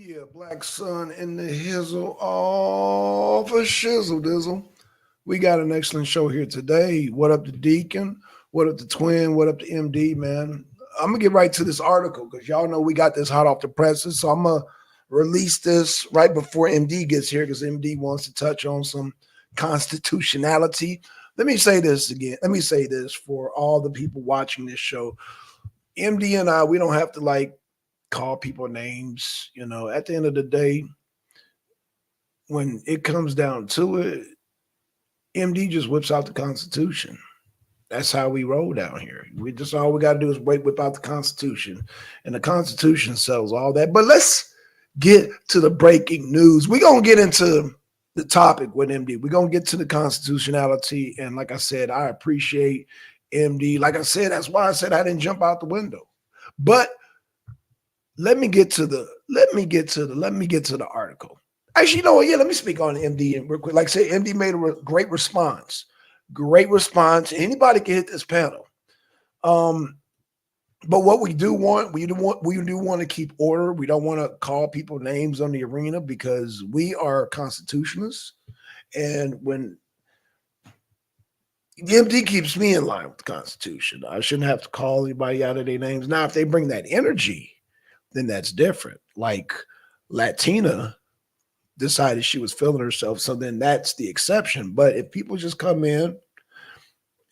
Yeah, black sun in the hizzle, all for shizzle dizzle. We got an excellent show here today. What up to Deacon? What up to Twin? What up to MD, man? I'm gonna get right to this article because y'all know we got this hot off the presses. So I'm gonna release this right before MD gets here because MD wants to touch on some constitutionality. Let me say this again. Let me say this for all the people watching this show. MD and I, we don't have to like call people names. At the end of the day, when it comes down to it, MD just whips out the Constitution. That's how we roll down here. We just all we got to do is whip out the Constitution, and the Constitution settles all that. But let's get to the breaking news. We're gonna get into the topic with MD. We're gonna get to the constitutionality, and like I said, I appreciate MD. Like I said, that's why I said I didn't jump out the window. But let me get to the article. Actually, you know what? Yeah, let me speak on MD real quick. Like I said, MD made a great response. Great response. Anybody can hit this panel. Um, but what we do want to keep order. We don't want to call people names on the arena because we are constitutionalists. And when MD keeps me in line with the Constitution, I shouldn't have to call anybody out of their names. Now, if they bring that energy, then that's different. Like Latina decided she was feeling herself, so then that's the exception. But if people just come in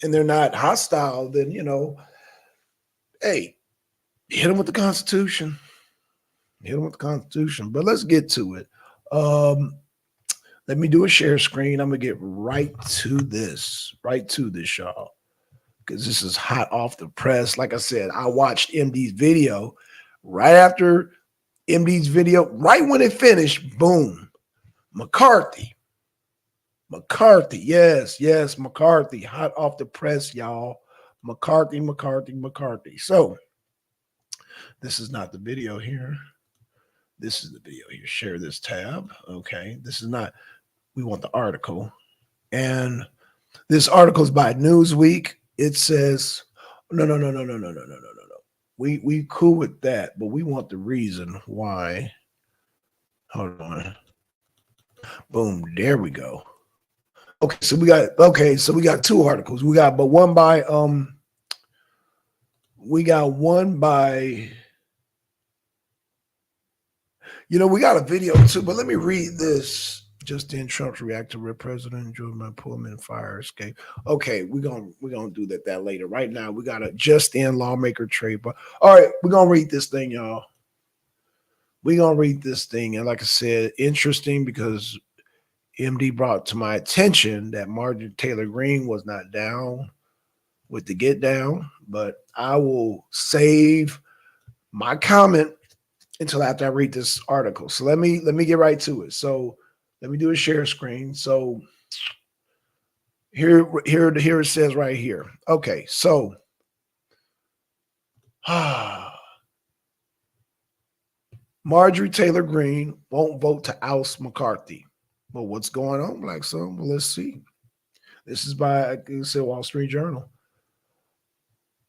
and they're not hostile, then hey, hit them with the Constitution. Hit them with the Constitution. But let's get to it. Um, Let me do a share screen. I'm gonna get right to this, y'all, because this is hot off the press. Like I said, I watched MD's video right after MD's video, right when it finished. Boom, McCarthy. McCarthy, yes, McCarthy, hot off the press, y'all. McCarthy. So this is not the video here. This is the video here. Share this tab. Okay. This is not, we want the article. And this article is by Newsweek. It says, no. We cool with that, but we want the reason why. Hold on. Boom. There we go. So we got two articles. We got one by we got a video too, but let me read this. Just in Trump's react to Rep President Joe Pullman fire escape. Okay, we're gonna do that later. Right now, we got a just in lawmaker trade. But all right, we're gonna read this thing, y'all. We're gonna read this thing. And like I said, interesting because MD brought to my attention that Marjorie Taylor Greene was not down with the get down, but I will save my comment until after I read this article. So let me get right to it. So let me do a share screen. So here it says right here. Okay, so Marjorie Taylor Greene won't vote to oust McCarthy. Well, what's going on, Black Sun? Well, let's see. This is by, like I said, Wall Street Journal.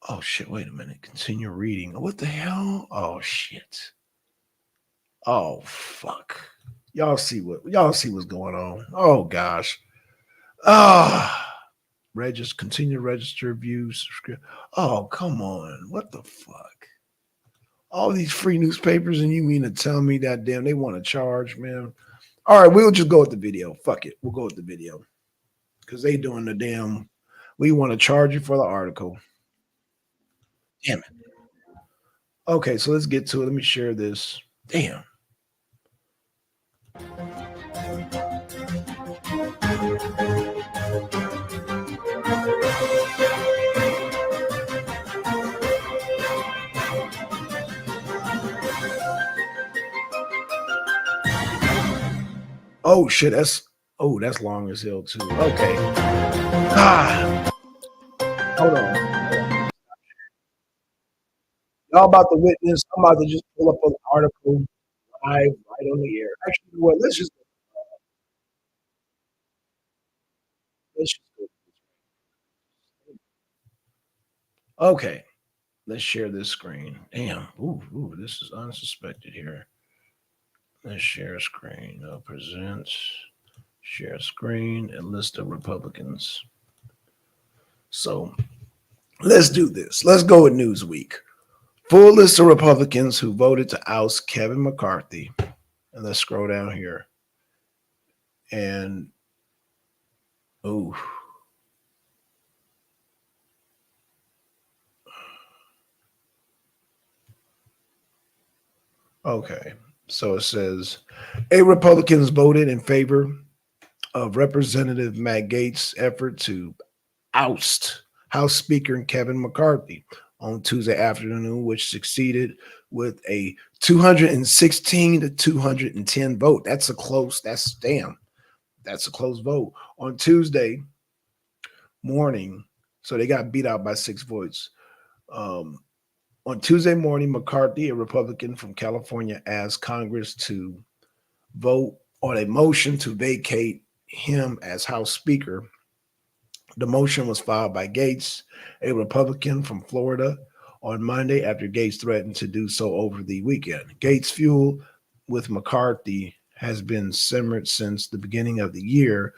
Oh shit! Wait a minute. Continue reading. What the hell? Oh shit. Oh fuck. Y'all see what's going on. Oh gosh. Continue register views. Subscribe. Oh, come on. What the fuck? All these free newspapers, and you mean to tell me that damn they want to charge, man? All right, we'll just go with the video. Fuck it. We'll go with the video. Because they doing the damn we want to charge you for the article. Damn it. Okay, so let's get to it. Let me share this. Damn. Oh shit, that's long as hell too. Okay. Ah, hold on. Y'all about to witness. I'm about to just pull up an article live right on the air. Actually, you know what? Let's just go. Okay, let's share this screen. Damn. Ooh, this is unsuspected here. Let's share screen. Presents, share screen, and list of Republicans. So let's do this. Let's go with Newsweek. Full list of Republicans who voted to oust Kevin McCarthy. And let's scroll down here. And, oh, okay. So it says 8 Republicans voted in favor of Representative Matt Gaetz' effort to oust House Speaker Kevin McCarthy on Tuesday afternoon, which succeeded with a 216 to 210 vote. That's a close vote. On Tuesday morning, so they got beat out by 6 votes. Um, on Tuesday morning, McCarthy, a Republican from California, asked Congress to vote on a motion to vacate him as House Speaker. The motion was filed by Gaetz, a Republican from Florida, on Monday after Gaetz threatened to do so over the weekend. Gaetz' feud with McCarthy has been simmered since the beginning of the year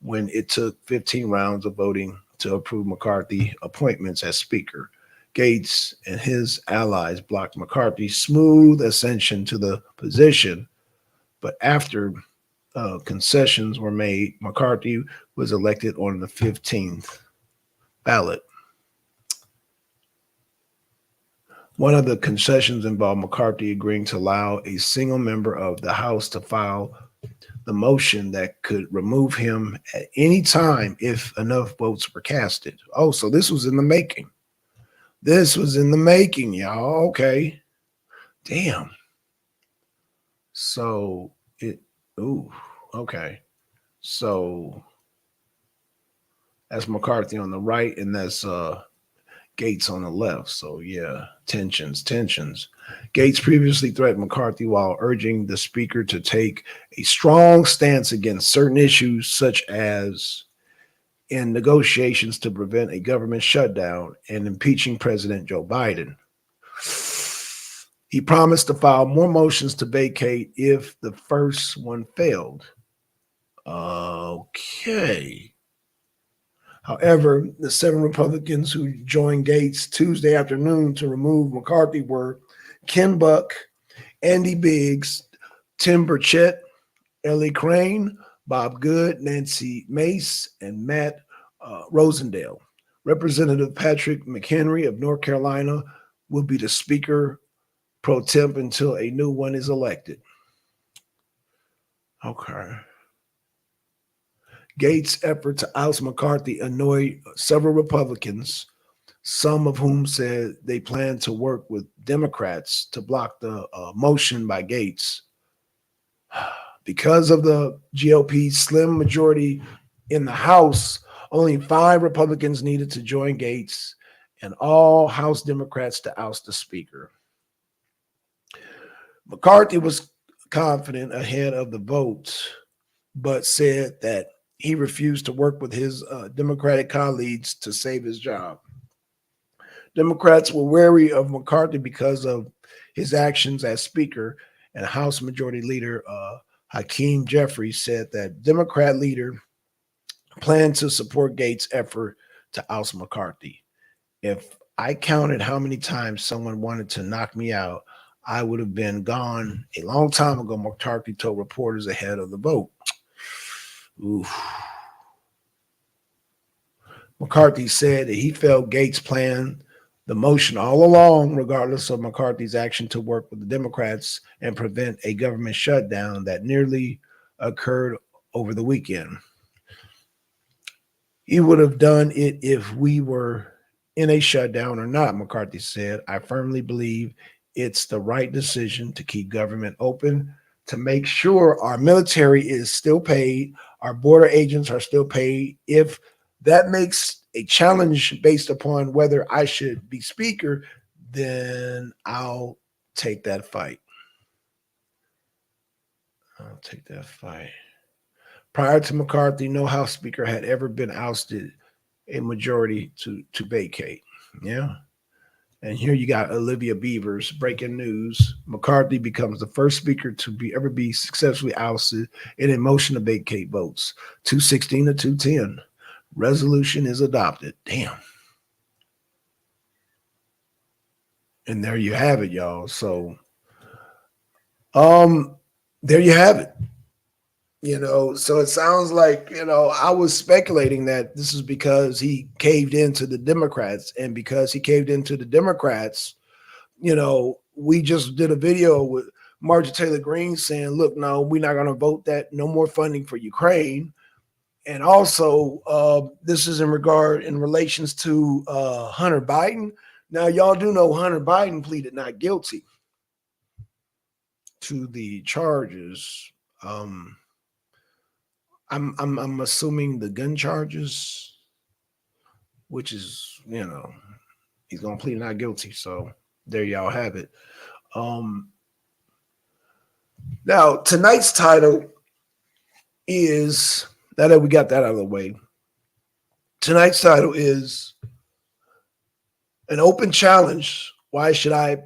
when it took 15 rounds of voting to approve McCarthy appointments as Speaker. Gaetz and his allies blocked McCarthy's smooth ascension to the position, but after concessions were made, McCarthy was elected on the 15th ballot. One of the concessions involved McCarthy agreeing to allow a single member of the House to file the motion that could remove him at any time if enough votes were casted. Oh, so this was in the making. This was in the making, y'all. Okay. Damn. So it, ooh, okay. So that's McCarthy on the right, and that's Gaetz on the left. So yeah, tensions. Gaetz previously threatened McCarthy while urging the speaker to take a strong stance against certain issues, such as in negotiations to prevent a government shutdown and impeaching President Joe Biden. He promised to file more motions to vacate if the first one failed. Okay. However, the 7 Republicans who joined Gaetz Tuesday afternoon to remove McCarthy were Ken Buck, Andy Biggs, Tim Burchett, Ellie Crane, Bob Good, Nancy Mace, and Matt Rosendale. Representative Patrick McHenry of North Carolina will be the Speaker pro temp until a new one is elected. Okay. Gaetz' effort to oust McCarthy annoyed several Republicans, some of whom said they plan to work with Democrats to block the motion by Gaetz. Because of the GOP's slim majority in the House, only 5 Republicans needed to join Gaetz and all House Democrats to oust the Speaker. McCarthy was confident ahead of the vote, but said that he refused to work with his Democratic colleagues to save his job. Democrats were wary of McCarthy because of his actions as Speaker, and House Majority Leader Hakeem Jeffries said that Democrat leader planned to support Gaetz' effort to oust McCarthy. If I counted how many times someone wanted to knock me out, I would have been gone a long time ago, McCarthy told reporters ahead of the vote. Oof. McCarthy said that he felt Gaetz planned the motion all along, regardless of McCarthy's action to work with the Democrats and prevent a government shutdown that nearly occurred over the weekend. He would have done it if we were in a shutdown or not, McCarthy said. I firmly believe it's the right decision to keep government open, to make sure our military is still paid, our border agents are still paid. If that makes a challenge based upon whether I should be Speaker, then I'll take that fight. I'll take that fight. Prior to McCarthy, no House Speaker had ever been ousted a majority to vacate. Yeah. And here you got Olivia Beavers breaking news. McCarthy becomes the first speaker to be successfully ousted in a motion to vacate votes. 216 to 210. Resolution is adopted. Damn. And there you have it, y'all. So um there you have it. So it sounds like, I was speculating that this is because he caved into the Democrats. And because he caved into the Democrats, we just did a video with Marjorie Taylor Greene saying, look, no, we're not going to vote that, no more funding for Ukraine. And also, this is in relations to Hunter Biden. Now, y'all do know Hunter Biden pleaded not guilty to the charges. I'm assuming the gun charges, which is, he's gonna plead not guilty. So there y'all have it. Um, Now tonight's title is, now that we got that out of the way, tonight's title is an open challenge. Why should I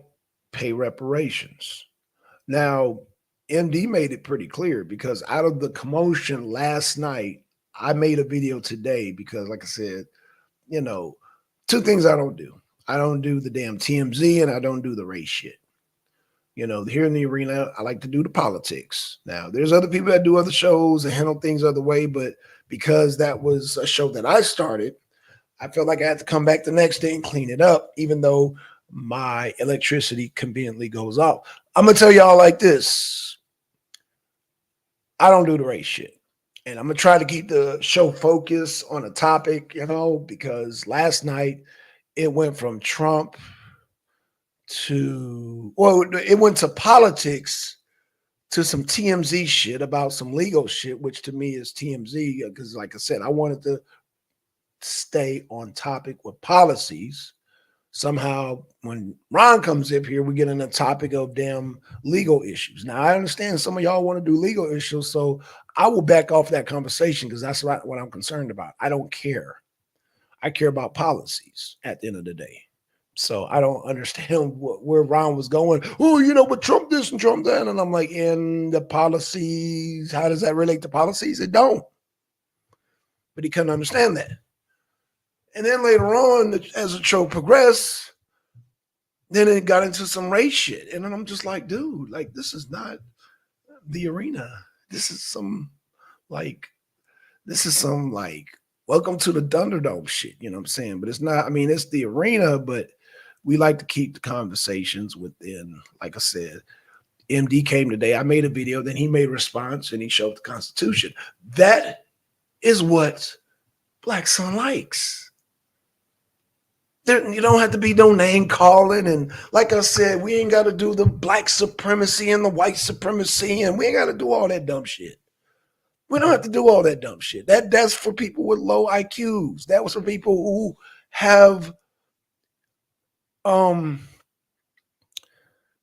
pay reparations? Now, MD made it pretty clear because out of the commotion last night, I made a video today because, like I said, you know, two things I don't do. I don't do the damn TMZ and I don't do the race shit. Here in the arena, I like to do the politics. Now, there's other people that do other shows and handle things other way, but because that was a show that I started, I felt like I had to come back the next day and clean it up, even though my electricity conveniently goes off. I'm gonna tell y'all like this: I don't do the race shit. And I'm gonna try to keep the show focused on a topic, because last night it went from Trump it went to politics to some TMZ shit about some legal shit, which to me is TMZ, because like I said, I wanted to stay on topic with policies. Somehow when Ron comes up here, we get in a topic of damn legal issues. Now I understand some of y'all want to do legal issues, so I will back off that conversation because that's what I'm concerned about. I don't care. I care about policies at the end of the day. So I don't understand where Ron was going. Oh, but Trump this and Trump that. And I'm like, in the policies, how does that relate to policies? It don't. But he couldn't understand that. And then later on, as the show progressed, then it got into some race shit. And then I'm just like, dude, like, this is not the arena. This is like, like, welcome to the Thunderdome shit. You know what I'm saying? But it's not, it's the arena, but we like to keep the conversations within, like I said, MD came today. I made a video, then he made a response and he showed the Constitution. That is what Black Sun likes. You don't have to be no name calling. And like I said, we ain't got to do the black supremacy and the white supremacy. And we ain't got to do all that dumb shit. We don't have to do all that dumb shit. That's for people with low IQs. That was for people who have when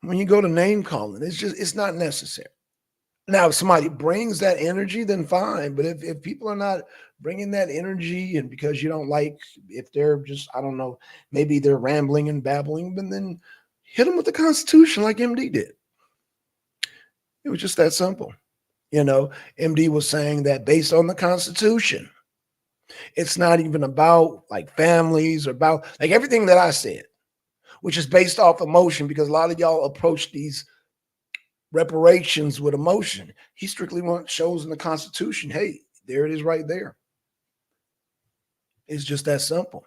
you go to name calling, it's not necessary. Now, if somebody brings that energy, then fine. But if people are not bringing that energy, and because you don't like, if they're just, I don't know, maybe they're rambling and babbling, but then hit them with the Constitution like MD did. It was just that simple. MD was saying that based on the Constitution, it's not even about like families or about like everything that I said, which is based off emotion, because a lot of y'all approach these reparations with emotion. He strictly shows in the Constitution, hey, there it is right there. It's just that simple.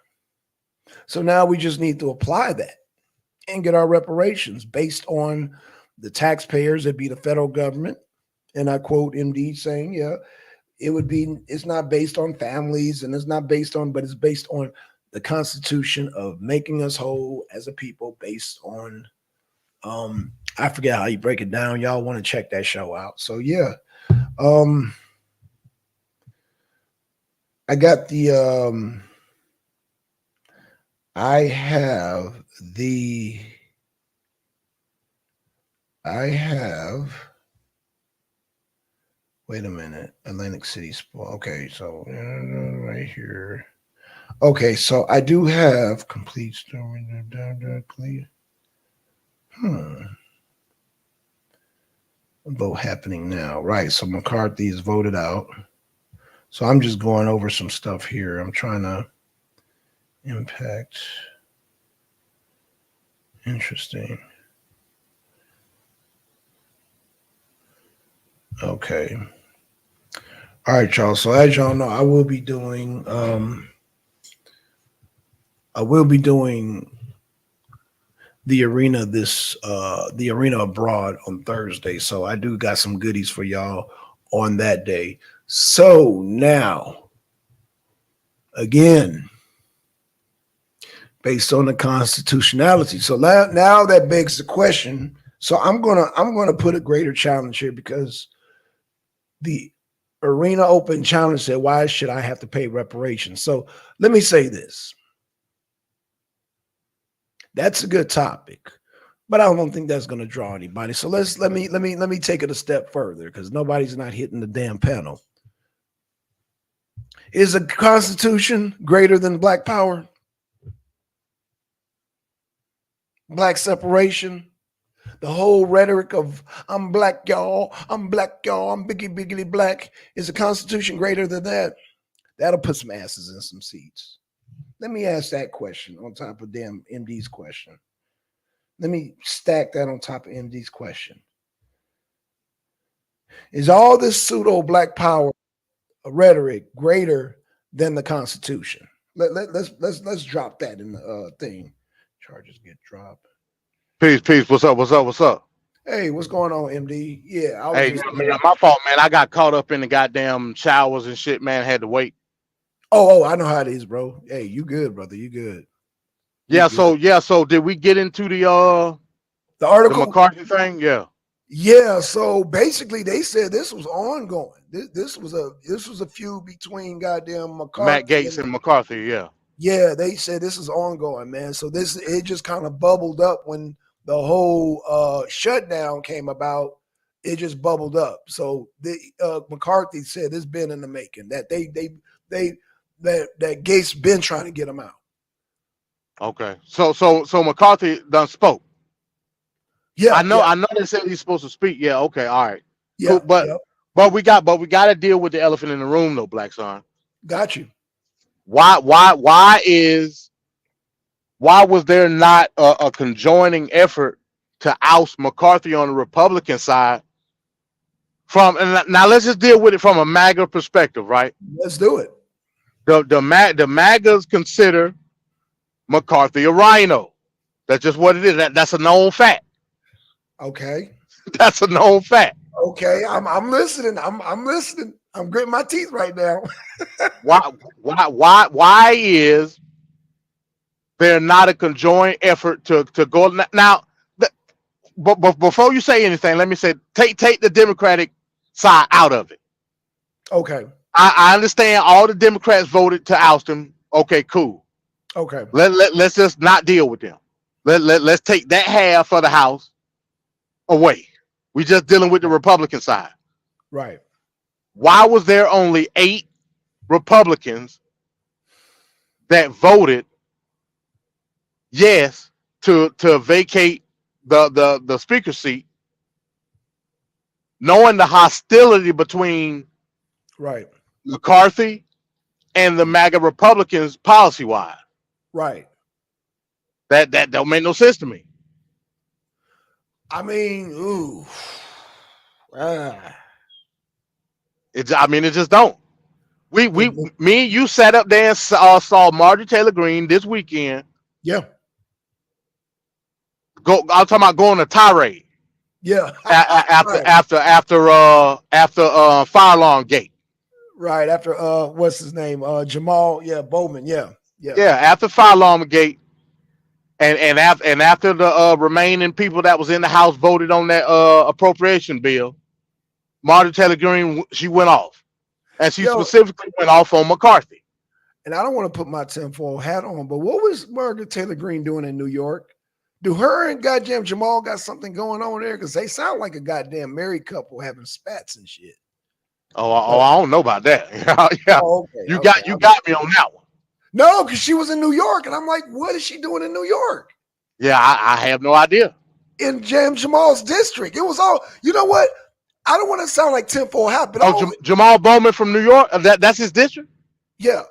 So now we just need to apply that and get our reparations based on the taxpayers. It'd be the federal government. And I quote MD saying, yeah, it's not based on families and it's not based on, but it's based on the Constitution of making us whole as a people based on, I forget how you break it down. Y'all want to check that show out. So yeah. I got the I have wait a minute, Atlantic City Sport. Okay, so right here. Okay, so I do have complete story. Clear. Hmm. Vote happening now. Right. So McCarthy is voted out. So I'm just going over some stuff here. I'm trying to impact. Interesting. Okay. All right, y'all. So as y'all know, I will be doing the arena abroad on Thursday. So I do got some goodies for y'all on that day. So now again, based on the constitutionality. So now that begs the question. So I'm gonna put a greater challenge here because the Arena Open Challenge said, why should I have to pay reparations? So let me say this. That's a good topic, but I don't think that's going to draw anybody. So let me take it a step further because nobody's not hitting the damn panel. Is the Constitution greater than Black power? Black separation? The whole rhetoric of I'm black, y'all, I'm black, y'all, I'm biggity black. Is the Constitution greater than that? That'll put some asses in some seats. Let me ask that question on top of damn MD's question. Let me stack that on top of MD's question. Is all this pseudo black power rhetoric greater than the Constitution? Let's drop that in the thing. Charges get dropped. Peace, peace. What's up? What's up? What's up? Hey, what's going on, MD? Yeah, I was Hey, just man, my fault, man. I got caught up in the goddamn showers and shit, man. Had to wait. oh, I know how it is, bro. Hey, you good, brother. You good. You good. So did we get into The the article. McCarthy thing? Yeah. Yeah, so basically they said this was ongoing. This was a feud between goddamn Matt McCarthy Gates and and McCarthy, yeah. yeah, they said this is ongoing, man. So this it just kind of bubbled up when the whole shutdown came about. It just bubbled up. So the McCarthy said it's been in the making that they that Gates been trying to get him out. Okay. So McCarthy done spoke. Yeah, yeah, I know they said he's supposed to speak. Yeah, okay, all right. Cool. yeah, But yeah. we gotta deal with the elephant in the room though, Black Son. Got you. Why was there not a conjoining effort to oust McCarthy on the Republican side? From and now let's just deal with it from a MAGA perspective, right? Let's do it. The MAGAs consider McCarthy a rhino. That's just what it is. That's a known fact. Okay. That's a known fact. Okay. I'm listening. I'm listening. I'm gritting my teeth right now. Why why is there not a conjoined effort to go now? But before you say anything, let me say take the Democratic side out of it. Okay. I understand all the Democrats voted to oust him. Okay, cool. Okay. Let's just not deal with them. Let's take that half of the House away. We just dealing with the Republican side. Right. Why was there only 8 Republicans that voted yes to vacate the speaker seat, knowing the hostility between Right. McCarthy and the MAGA Republicans policy wise? Right. That don't make no sense to me. I mean, ooh. Ah. It just don't. Me and you sat up there and saw Marjorie Taylor Greene this weekend. Yeah. I'm talking about going to tirade Yeah. Right. after fire alarm gate. Right. After what's his name? Jamal, yeah, Bowman. Yeah. Yeah. Yeah, after fire alarm gate, and after the remaining people that was in the House voted on that appropriation bill, Marjorie Taylor Greene she went off, and she Yo, specifically went off on McCarthy. and I don't want to put my tinfoil hat on, but what was Margaret Taylor Greene doing in New York? Do her and goddamn Jamal got something going on there? Because they sound like a goddamn married couple having spats and shit. Oh, I don't know about that. Yeah, Oh, okay. you Okay. got me on that one. No, because she was in New York, and I'm like, what is she doing in New York? Yeah, I have no idea. In Jamal's district. It was all. You know what? I don't want to sound like tinfoil hat, but Oh, all. Jamal Bowman from New York. That's his district. Yeah.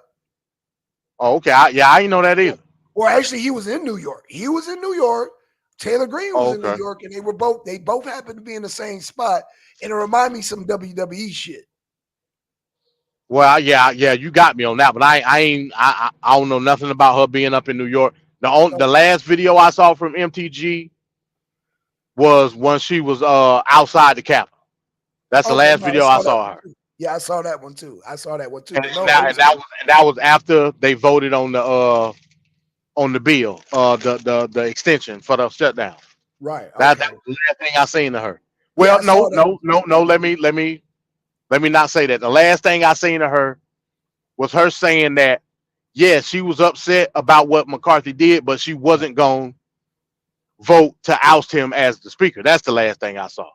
Oh, okay. I didn't know that either. Or actually, he was in New York. He was in New York. Taylor Green was Oh, in New okay. York, and they both happened to be in the same spot. And it reminded me some WWE shit. Well, yeah, you got me on that, but I don't know nothing about her being up in New York. The last video I saw from MTG was when she was outside the Capitol. That's the Okay, last no, I video I saw that saw one her. too. Yeah, I saw that one too. And But no, it that, was and that was after they voted on the bill, the extension for the shutdown. right. That Okay. was the last thing I seen of her. Yeah, Well, I saw that one too. no. Let me not say that. The last thing I seen of her was her saying that yes, she was upset about what McCarthy did, but she wasn't going to vote to oust him as the speaker. That's the last thing I saw.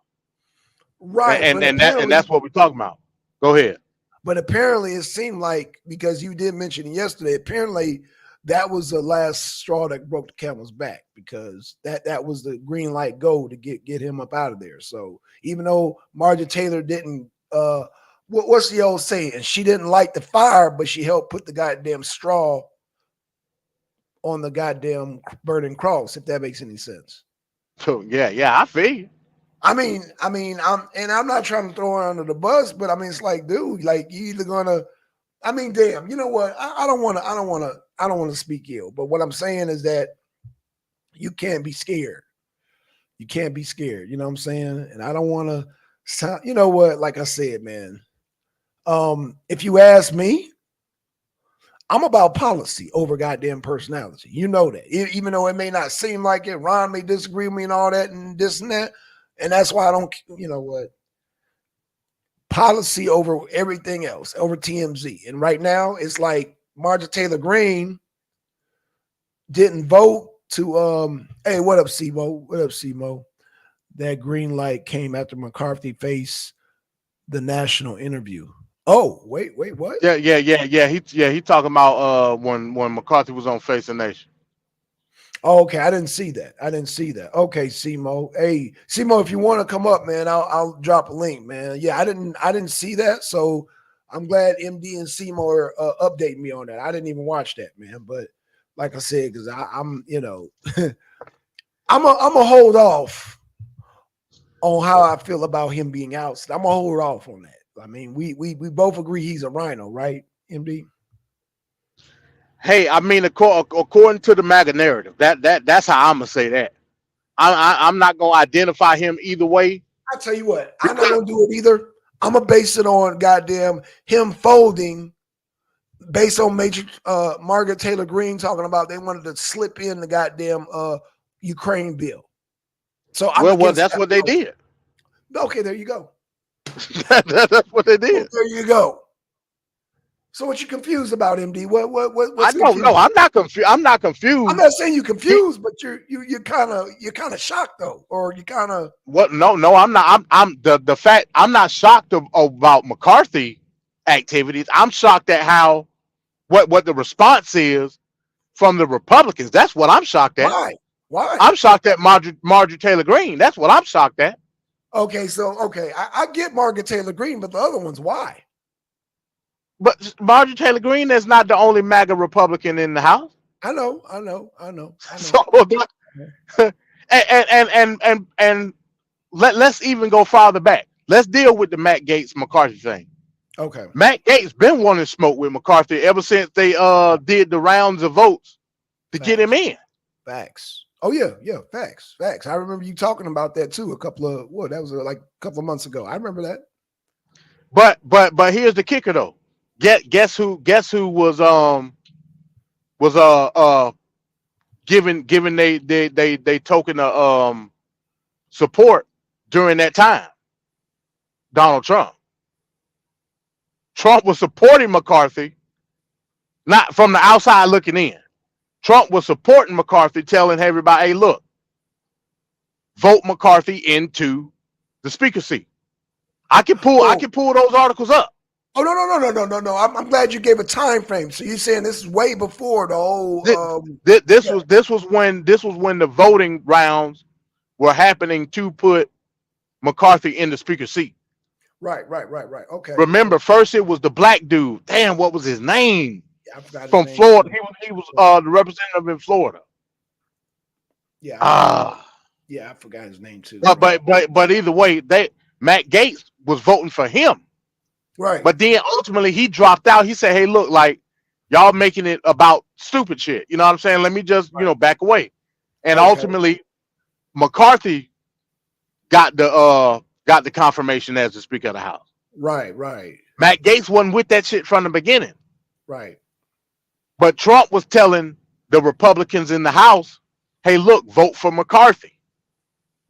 Right, And that's what we're talking about. Go ahead. but apparently it seemed like, because you did mention it yesterday, apparently that was the last straw that broke the camel's back, because that was the green light go to get him up out of there. So even though Marjorie Taylor didn't what's the old saying? She didn't light the fire, but she helped put the goddamn straw on the goddamn burning cross, if that makes any sense. So yeah, I feel you. I'm not trying to throw her under the bus, but I mean, it's like, dude, like, you either gonna, I mean, damn, you know what? I don't want to speak ill, but what I'm saying is that you can't be scared. You can't be scared. You know what I'm saying? And I don't want to, you know what? Like I said, man, if you ask me, I'm about policy over goddamn personality. You know that. Even though it may not seem like it, Ron may disagree with me and all that and this and that. And that's why I don't, you know what? Policy over everything else, over TMZ. And right now, it's like Marjorie Taylor Greene didn't vote to, hey, what up, Simo? What up, Simo? That green light came after McCarthy faced the national interview. Oh, wait, what? Yeah. He talking about when McCarthy was on Face the Nation. Oh, okay, I didn't see that. Okay, Simo. Hey, Simo, if you want to come up, man, I'll drop a link, man. Yeah, I didn't see that, so I'm glad MD and Simo are updating me on that. I didn't even watch that, man. But like I said, because I'm, you know, I'm a hold off on how I feel about him being out. I'm gonna hold off on that. I mean, we both agree he's a rhino, right, MD? Hey, I mean, according to the MAGA narrative, that's how I'm gonna say that. I'm not gonna identify him either way. I tell you what, I'm not gonna do it either. I'm gonna base it on goddamn him folding, based on Major Margaret Taylor Greene talking about they wanted to slip in the goddamn Ukraine bill. So I'm Well, against that's that. what they did. Okay, there you go. That's what they did. There you go. So what you confused about, MD? What's I don't know. I'm not confused. I'm not confused. I'm not saying you confused, but you're kind of shocked though, or you kind of What? No, I'm not. I'm the fact. I'm not shocked about McCarthy activities. I'm shocked at how what the response is from the Republicans. That's what I'm shocked at. Why? I'm shocked at Marjorie Taylor Greene. That's what I'm shocked at. Okay, so I get Margaret Taylor Greene, but the other ones, why? But Marjorie Taylor Greene is not the only MAGA Republican in the House. I know. So and let's even go farther back. Let's deal with the Matt Gaetz McCarthy thing. Okay. Matt Gaetz been wanting to smoke with McCarthy ever since they did the rounds of votes to get him in. Facts. Oh yeah, facts. I remember you talking about that too. That was like a couple of months ago. I remember that. But here's the kicker though. Guess who was given they token of support during that time? Donald Trump. Trump was supporting McCarthy, not from the outside looking in. Trump was supporting McCarthy, telling everybody, hey, look, vote McCarthy into the speaker seat. I can pull those articles up. Oh no. I'm glad you gave a time frame. So you're saying this is way before the whole This, this yeah. was when the voting rounds were happening to put McCarthy in the speaker seat. Right. Okay. Remember, first it was the black dude. Damn, what was his name? Yeah, I forgot his From name Florida. too. He was Yeah. the representative in Florida. Yeah, I forgot. Ah, Yeah, I forgot his name too, but bro. either way, Matt Gaetz was voting for him. Right. But then ultimately he dropped out. He said, "Hey, look, like y'all making it about stupid shit. You know what I'm saying? Let me just back away." And Okay. ultimately McCarthy got the confirmation as the Speaker of the House. Right. Matt Gaetz wasn't with that shit from the beginning. Right. But Trump was telling the Republicans in the House, "Hey, look, vote for McCarthy."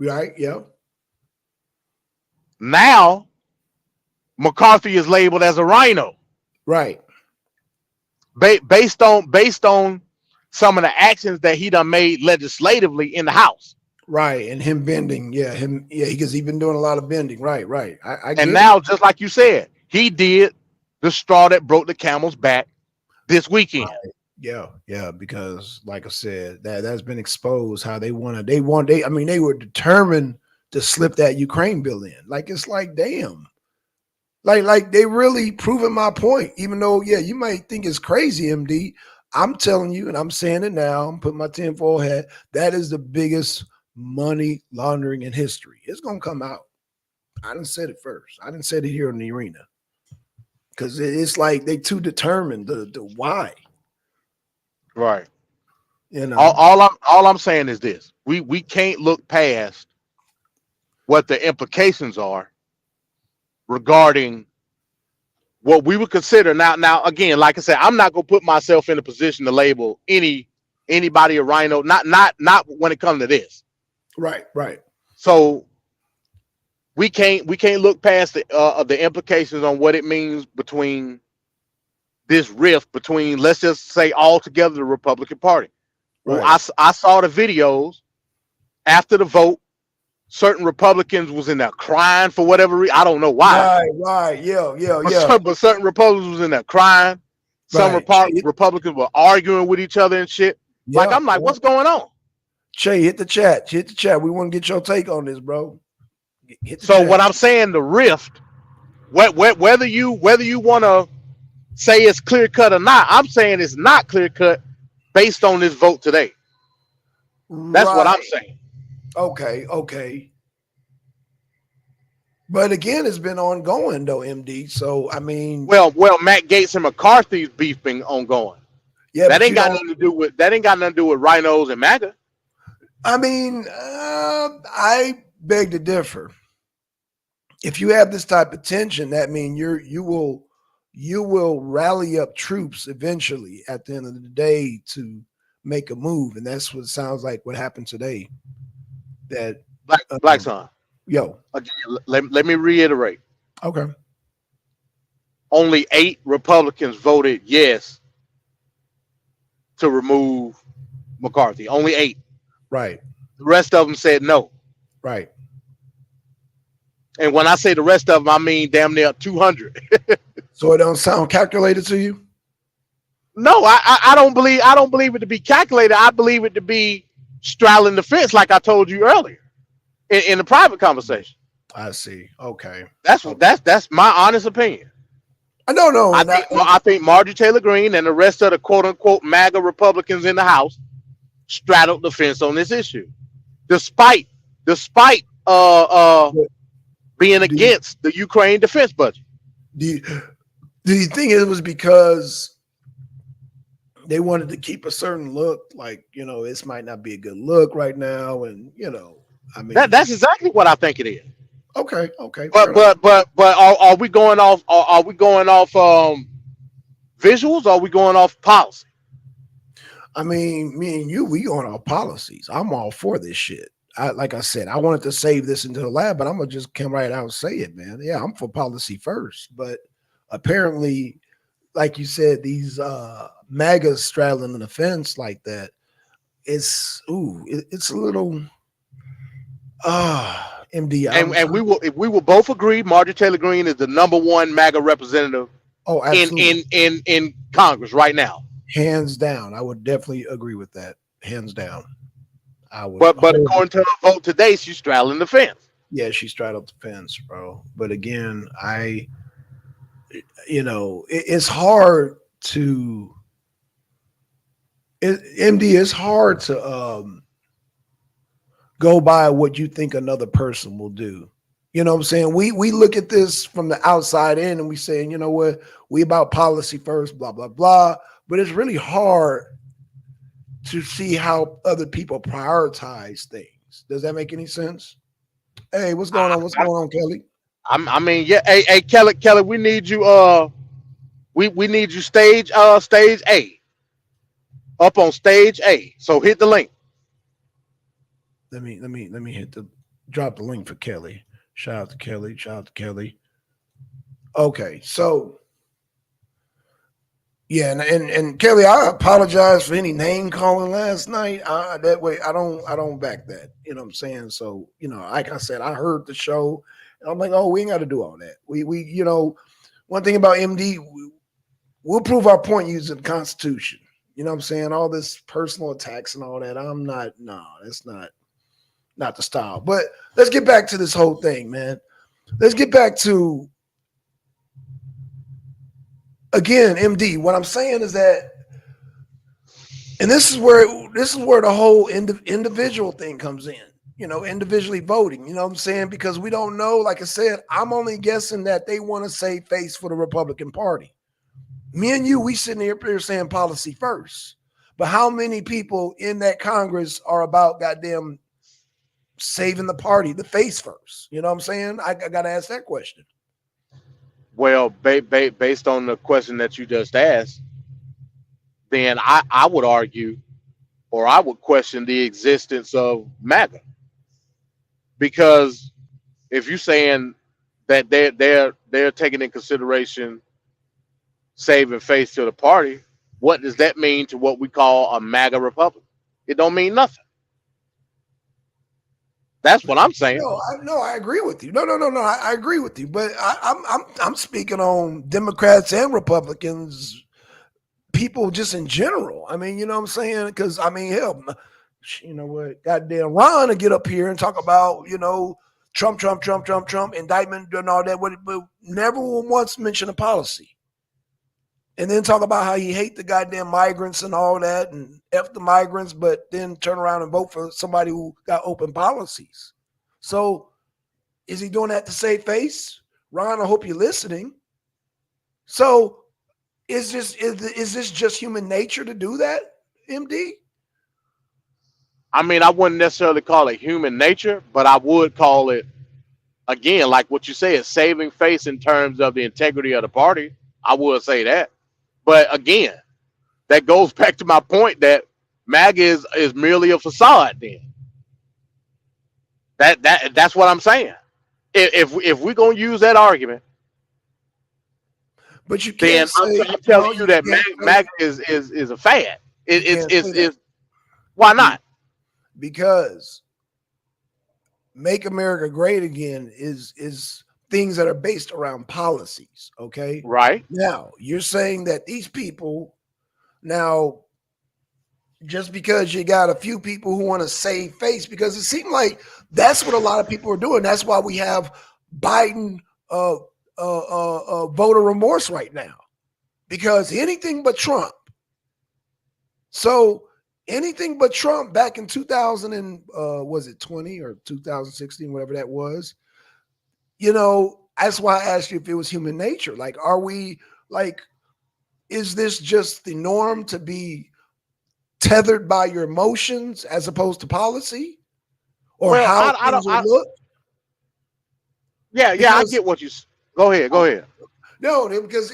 Right. Yeah. Now McCarthy is labeled as a rhino Right. based on some of the actions that he done made legislatively in the House. Right. And him bending. Yeah. Him. Yeah. Because he's been doing a lot of bending. Right. I And get it. now, just like you said, he did the straw that broke the camel's back this weekend. Yeah. Because like I said, that's been exposed how they I mean, they were determined to slip that Ukraine bill in. Like it's like, damn. Like they really proving my point, even though, yeah, you might think it's crazy, MD. I'm telling you, and I'm saying it now, I'm putting my tinfoil hat. That is the biggest money laundering in history. It's gonna come out. I didn't say it first. I didn't say it here in the arena. Because it's like they too determined the why, Right. you know. All I'm saying is this: we can't look past what the implications are regarding what we would consider now again, like I said, I'm not gonna put myself in a position to label anybody a rhino, not when it comes to this. Right. So we can't look past the implications on what it means between this rift between, let's just say, altogether the Republican Party. Well, Right. I saw the videos after the vote. Certain Republicans was in there crying for whatever reason. I don't know why, Right. but, Yeah. but certain Republicans was in there crying. Some Right. Republicans were arguing with each other and shit. Like, I'm like, Yeah. what's going on? Che, hit the chat. Hit the chat. We want to get your take on this, bro. Hit the So chat. what I'm saying, the rift, whether you want to say it's clear cut or not, I'm saying it's not clear cut based on this vote today. That's what I'm Right. saying. Okay. But again, it's been ongoing though, MD. So I mean, Well, Matt Gaetz and McCarthy's beef been ongoing. yeah, That but ain't you got don't. nothing to do with rhinos and MAGA. I mean, I beg to differ. If you have this type of tension, that means you will rally up troops eventually at the end of the day to make a move, and that's what it sounds like. What happened today? That Black son. yo, Again, let me reiterate. okay, Only 8 Republicans voted yes to remove McCarthy. Only 8. right, The rest of them said no. right. And when I say the rest of them, I mean damn near 200. So it don't sound calculated to you? No, I don't believe it to be calculated. I believe it to be straddling the fence, like I told you earlier in the private conversation. I see. Okay. That's my honest opinion. I don't know, I and think I think Marjorie Taylor Greene and the rest of the quote unquote MAGA Republicans in the House straddled the fence on this issue, despite being do you, against the Ukraine defense budget. do you, do you think it was because they wanted to keep a certain look? Like, this might not be a good look right now, and I mean, That's exactly what I think it is. okay, fair But enough. are we going off? Are we going off visuals? Or are we going off policy? I mean, me and you, we on our policies. I'm all for this shit. Like I said, I wanted to save this into the lab, but I'm gonna just come right out and say it, man. Yeah, I'm for policy first, but apparently, like you said, these MAGAs straddling the fence like that, it's a little MD. And we will both agree Marjorie Taylor Greene is the #1 MAGA representative Oh, in absolutely. in Congress right now. Hands down. I would definitely agree with that. Hands down. I would But hold. according to her vote today, she's straddling the fence. Yeah, she straddled the fence, bro. But again, it's hard to MD. It's hard to go by what you think another person will do. You know what I'm saying? We look at this from the outside in and we saying, you know what, we about policy first, blah, blah, blah. But it's really hard to see how other people prioritize things. Does that make any sense? Hey, what's going I, on? What's going on, Kelly? I mean, yeah. Hey, Kelly, we need you. We need you stage A, up on stage A. So hit the link. Let me hit the drop the link for Kelly. Shout out to Kelly. Shout out to Kelly. Okay, so yeah, and Kelly, I apologize for any name calling last night. That way, I don't back that. You know what I'm saying? So like I said, I heard the show, and I'm like, oh, we ain't got to do all that. One thing about MD, we'll prove our point using the Constitution. You know what I'm saying? All this personal attacks and all that. I'm not. No, that's not the style. But let's get back to this whole thing, man. Let's get back to again, MD. What I'm saying is that, and this is where the whole individual thing comes in. Individually voting. You know what I'm saying? Because we don't know. Like I said, I'm only guessing that they want to save face for the Republican Party. Me and you, we sitting here saying policy first. But how many people in that Congress are about goddamn saving the party, the face first? You know what I'm saying? I got to ask that question. Well, based on the question that you just asked, then I would argue, or I would question the existence of MAGA, because if you're saying that they're taking in consideration saving face to the party, what does that mean to what we call a MAGA Republic? It don't mean nothing. That's what I'm saying. No, I agree with you. No. I agree with you, but I'm speaking on Democrats and Republicans, people just in general. I mean, you know what I'm saying? Because I mean, hell, you know what? Goddamn, Ron to get up here and talk about Trump, indictment and all that, but never once mention a policy. And then talk about how he hate the goddamn migrants and all that, and f the migrants, but then turn around and vote for somebody who got open policies. So, is he doing that to save face, Ron? I hope you're listening. So, is this just human nature to do that, MD? I mean, I wouldn't necessarily call it human nature, but I would call it, again, like what you say, is saving face in terms of the integrity of the party. I would say that. But again, that goes back to my point that MAGA is merely a facade. Then that's what I'm saying. If we're gonna use that argument, But you then can't I'm, say I'm telling no. you You that can't say MAGA is a fad. you can't say that It's why Be- not? because "Make America Great Again" is things that are based around policies. Okay, Right? now you're saying that these people now just because you got a few people who want to save face, because it seemed like that's what a lot of people are doing. That's why we have Biden voter remorse right now, because anything but Trump. So anything but Trump back in 2000 and was it 20 or 2016, whatever that was. That's why I asked you if it was human nature. Like, are we like, is this just the norm to be tethered by your emotions as opposed to policy or Well, how I don't. things will look? Yeah, I Because get what you. Go ahead. Go ahead. no, because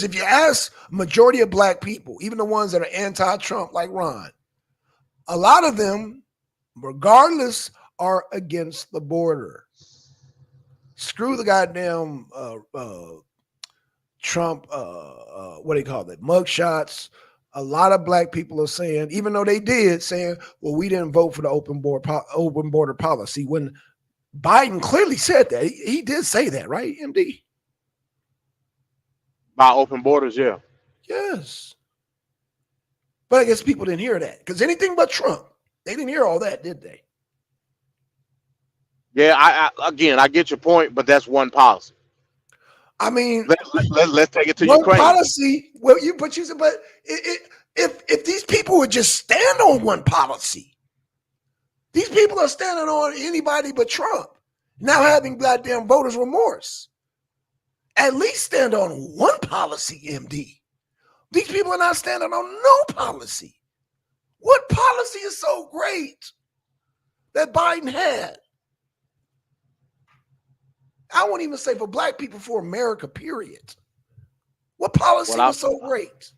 if you ask majority of black people, even the ones that are anti-Trump, like Ron, a lot of them, regardless, are against the border. Screw the goddamn Trump. What do you call it? Mug shots. A lot of black people are saying, even though they did, saying, "Well, we didn't vote for the open border policy." When Biden clearly said that, he did say that, right, MD? By open borders, yeah. Yes. But I guess people didn't hear that because anything but Trump, they didn't hear all that, did they? Yeah, again, I get your point, but that's one policy. I mean, Let's take it to one Ukraine. policy. Well, you said, but if these people would just stand on one policy, these people are standing on anybody but Trump. Now having goddamn voters' remorse. At least stand on one policy, MD. These people are not standing on no policy. What policy is so great that Biden had? I won't even say for black people, for America, period. What policy was so great?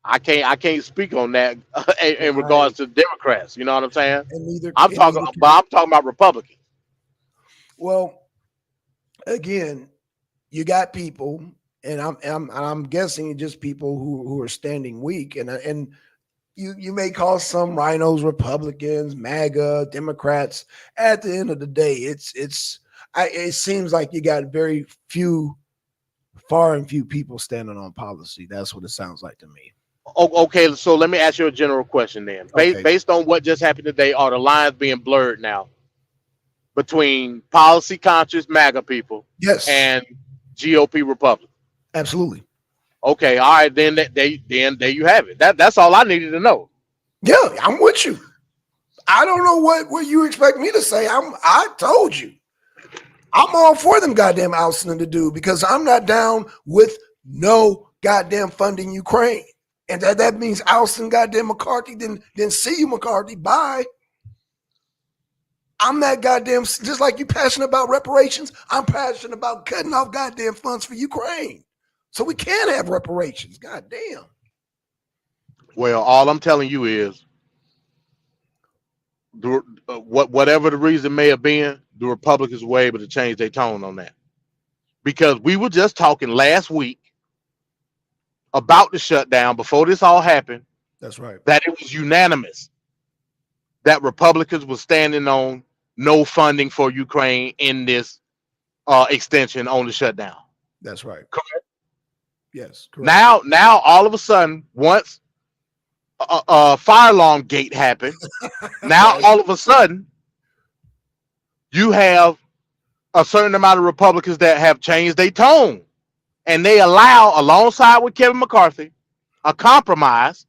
I can't speak on that in regards to Democrats. You know what I'm saying? I'm talking about Republicans. Well, again, you got people, and I'm guessing just people who are standing weak, and you may call some rhinos Republicans, MAGA, Democrats. At the end of the day, it seems like you got far and few people standing on policy. That's what it sounds like to me. Okay, so let me ask you a general question then. Okay. Based on what just happened today, are the lines being blurred now between policy conscious MAGA people and GOP Republicans? Absolutely. Okay, all right, then there you have it. That's all I needed to know. Yeah, I'm with you. I don't know what you expect me to say. I told you. I'm all for them goddamn ousting to do because I'm not down with no goddamn funding Ukraine. And that means ousting goddamn McCarthy, then see you, McCarthy. Bye. I'm that goddamn, just like you passionate about reparations, I'm passionate about cutting off goddamn funds for Ukraine. So we can have reparations. Goddamn. Well, all I'm telling you is, whatever the reason may have been, the Republicans were able to change their tone on that. Because we were just talking last week about the shutdown before this all happened. That's right. That it was unanimous that Republicans were standing on no funding for Ukraine in this extension on the shutdown. That's right. Correct. Yes. Correct. Now, all of a sudden, once fire alarm gate happened, now all of a sudden, you have a certain amount of Republicans that have changed their tone, and they allow, alongside with Kevin McCarthy, a compromise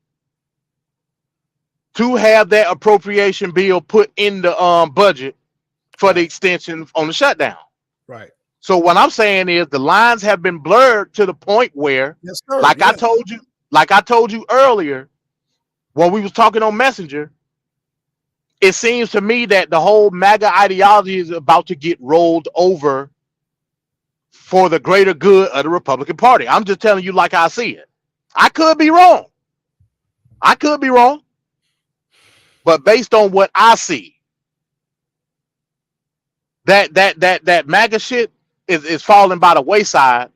to have that appropriation bill put in the budget for the extension on the shutdown. Right. So what I'm saying is the lines have been blurred to the point where, I told you earlier, when we was talking on Messenger, it seems to me that the whole MAGA ideology is about to get rolled over for the greater good of the Republican Party. I'm just telling you like I see it. I could be wrong. But based on what I see, that MAGA shit is falling by the wayside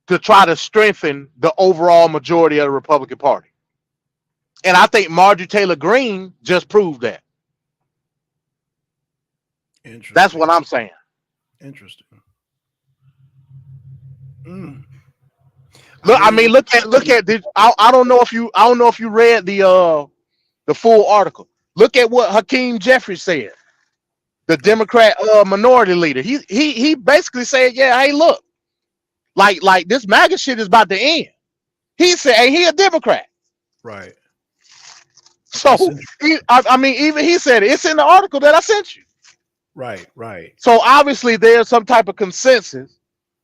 to try to strengthen the overall majority of the Republican Party. And I think Marjorie Taylor Greene just proved that. Interesting. That's what I'm saying. Interesting. Look, I mean, look at this. I don't know if you read the full article. Look at what Hakeem Jeffries said, the Democrat minority leader. He basically said, yeah, hey, look, like this MAGA shit is about to end. He said, hey, he a Democrat. Right. So I mean, even he said it. It's in the article that I sent you. Right. So obviously there's some type of consensus,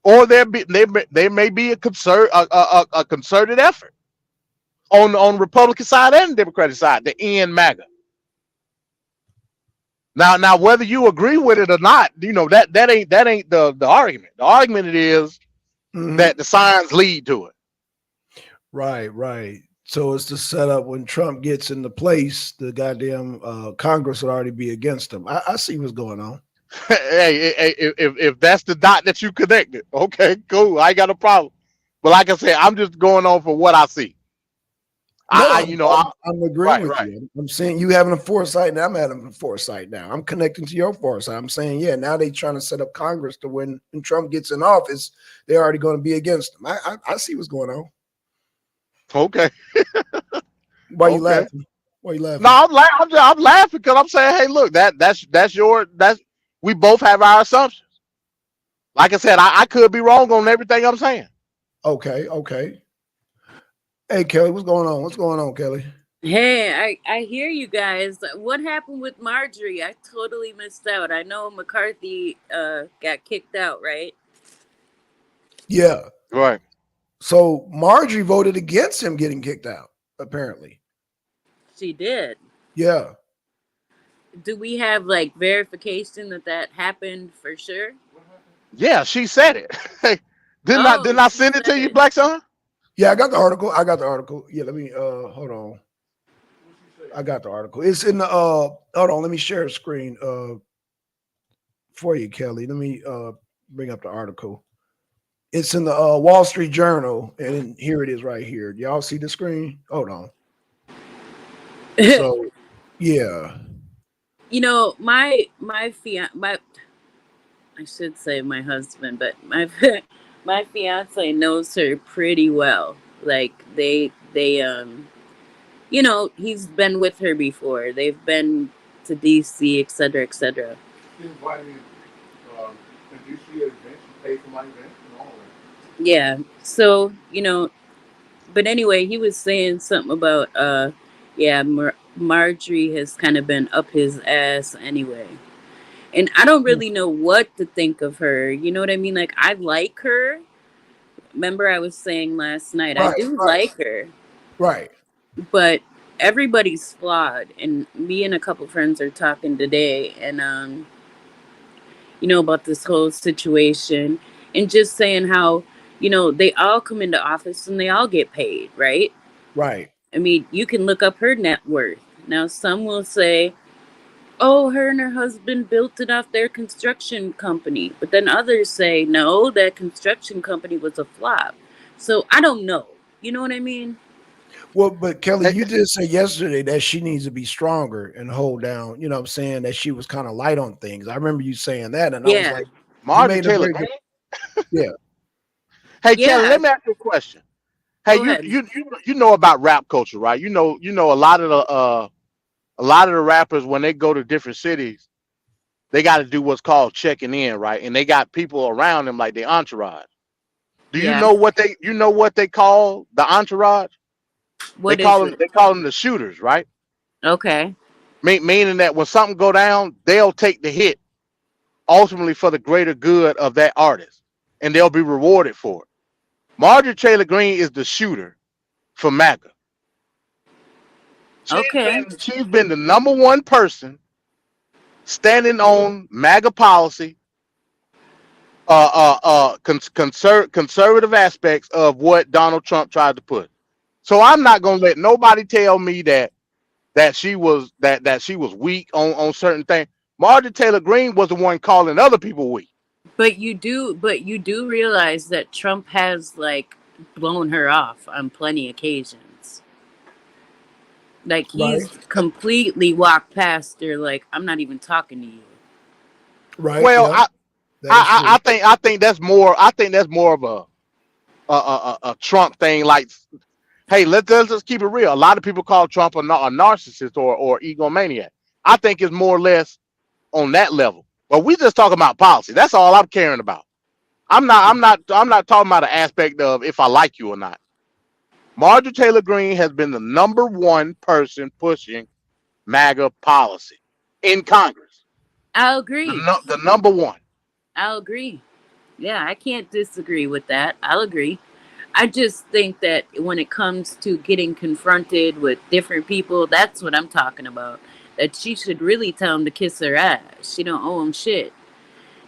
or there may be a concerted effort on the Republican side and the Democratic side to end MAGA. Now whether you agree with it or not, that ain't the argument. The argument is that the signs lead to it. Right. So it's the setup when Trump gets into place, the goddamn Congress would already be against him. I see what's going on. Hey, if that's the dot that you connected, okay, cool. I ain't got a problem. But like I said, I'm just going on for what I see. No, You know, I'm agreeing right, with right. you. I'm saying you having a foresight, and I'm having a foresight now. I'm connecting to your foresight. I'm saying, yeah, now they trying to set up Congress to when Trump gets in office, they're already going to be against him. I see what's going on. Okay, Why you okay. laughing? Why you No, laughing? I'm laughing because I'm saying, hey, look, that's we both have our assumptions. Like I said, I could be wrong on everything I'm saying. Okay, okay. Hey, Kelly, what's going on? What's going on, Kelly? Hey, I hear you guys. What happened with Marjorie? I totally missed out. I know McCarthy got kicked out, right? Yeah. Right. So Marjorie voted against him getting kicked out, apparently. She did. Yeah. Do we have like verification that that happened for sure? Yeah, she said it. Hey, Oh, didn't I she send it said to you, it. Black Son? Yeah, I got the article. I got the article. Yeah, let me hold on. I got the article. It's in the hold on, let me share a screen for you, Kelly. Let me bring up the article. It's in the Wall Street Journal, and here it is right here. Y'all see the screen? Hold on. So yeah. You know, my I should say my husband, but my my fiance knows her pretty well. Like you know, he's been with her before. They've been to DC, etc., etc. She invited me to DC event. She paid for my event and all that. Yeah. So, you know, but anyway, he was saying something about yeah, Marjorie has kind of been up his ass anyway. And I don't really know what to think of her. You know what I mean? Like I like her. Remember I was saying last night I Right, do right, like her, right, but everybody's flawed, and me and a couple friends are talking today, and you know, about this whole situation, and just saying how, you know, they all come into office and they all get paid, right? right. I mean, you can look up her net worth. Now, some will say, oh, her and her husband built it off their construction company. But then others say, no, that construction company was a flop. So I don't know. You know what I mean? Well, but Kelly, Hey, you did say yesterday that she needs to be stronger and hold down, you know what I'm saying, that she was kind of light on things. I remember you saying that, and I was Yeah. like, you Marjorie made a Taylor very Greene. good, yeah, Hey, Kelly, Yeah. let me ask you a question. Hey, Go ahead. you know about rap culture, right? You know a lot of the rappers when they go to different cities, they got to do what's called checking in, right? And they got people around them like the entourage. Do Yeah. you know what they call the entourage? What is it? They call them the shooters, right? Okay. Meaning that when something go down, they'll take the hit ultimately for the greater good of that artist, and they'll be rewarded for it. Marjorie Taylor Greene is the shooter for MAGA. Okay. She's been the number one person standing on MAGA policy, conservative aspects of what Donald Trump tried to put. So I'm not gonna let nobody tell me that she was weak on certain things. Marjorie Taylor Greene was the one calling other people weak. But you do realize that Trump has like blown her off on plenty occasions. Like right, he's completely walked past her like I'm not even talking to you. right, Well, yeah, that is true. I think that's more of a Trump thing. Like, hey, let's just keep it real. A lot of people call Trump a narcissist or egomaniac. I think it's more or less on that level. But we just talking about policy. That's all I'm caring about. I'm not talking about the aspect of if I like you or not. Marjorie Taylor Greene has been the number one person pushing MAGA policy in Congress. I'll agree. The number one. I'll agree. Yeah, I can't disagree with that. I'll agree. I just think that when it comes to getting confronted with different people, that's what I'm talking about. That she should really tell him to kiss her ass. She don't owe him shit.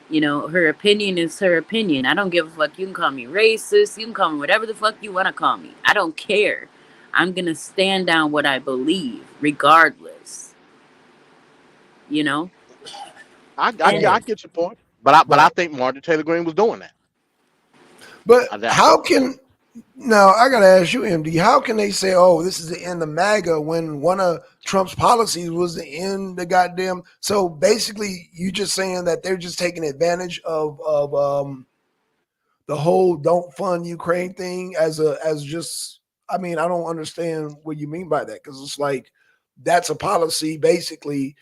You know, her opinion is her opinion. I don't give a fuck. You can call me racist. You can call me whatever the fuck you want to call me. I don't care. I'm going to stand down what I believe, regardless. You know? And I Right, get your point. But I right. think Marjorie Taylor Greene was doing that. But I, how can Now I gotta ask you, MD, how can they say, "Oh, this is the end of MAGA" when one of Trump's policies was the end the goddamn? So basically, you just saying that they're just taking advantage of the whole "don't fund Ukraine" thing as just. I mean, I don't understand what you mean by that because it's like that's a policy basically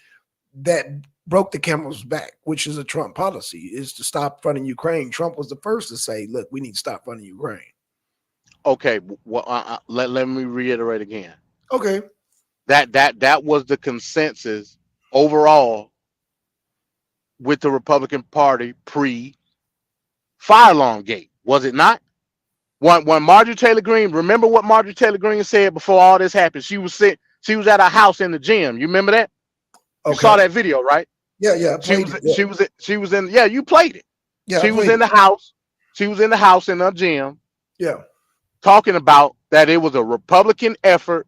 that broke the camel's back, which is a Trump policy, is to stop funding Ukraine. Trump was the first to say, "Look, we need to stop funding Ukraine." Okay, well, let me reiterate again. Okay. That was the consensus overall with the Republican Party pre fire alarm gate, was it not? When Marjorie Taylor Greene, remember what Marjorie Taylor Greene said before all this happened? She was at her house in the gym. You remember that? You Okay. saw that video, right? Yeah, yeah, I played it. Yeah, She was in, yeah, you played it. yeah, I She was played in it. the house. She was in the house in her gym Yeah, talking about that it was a Republican effort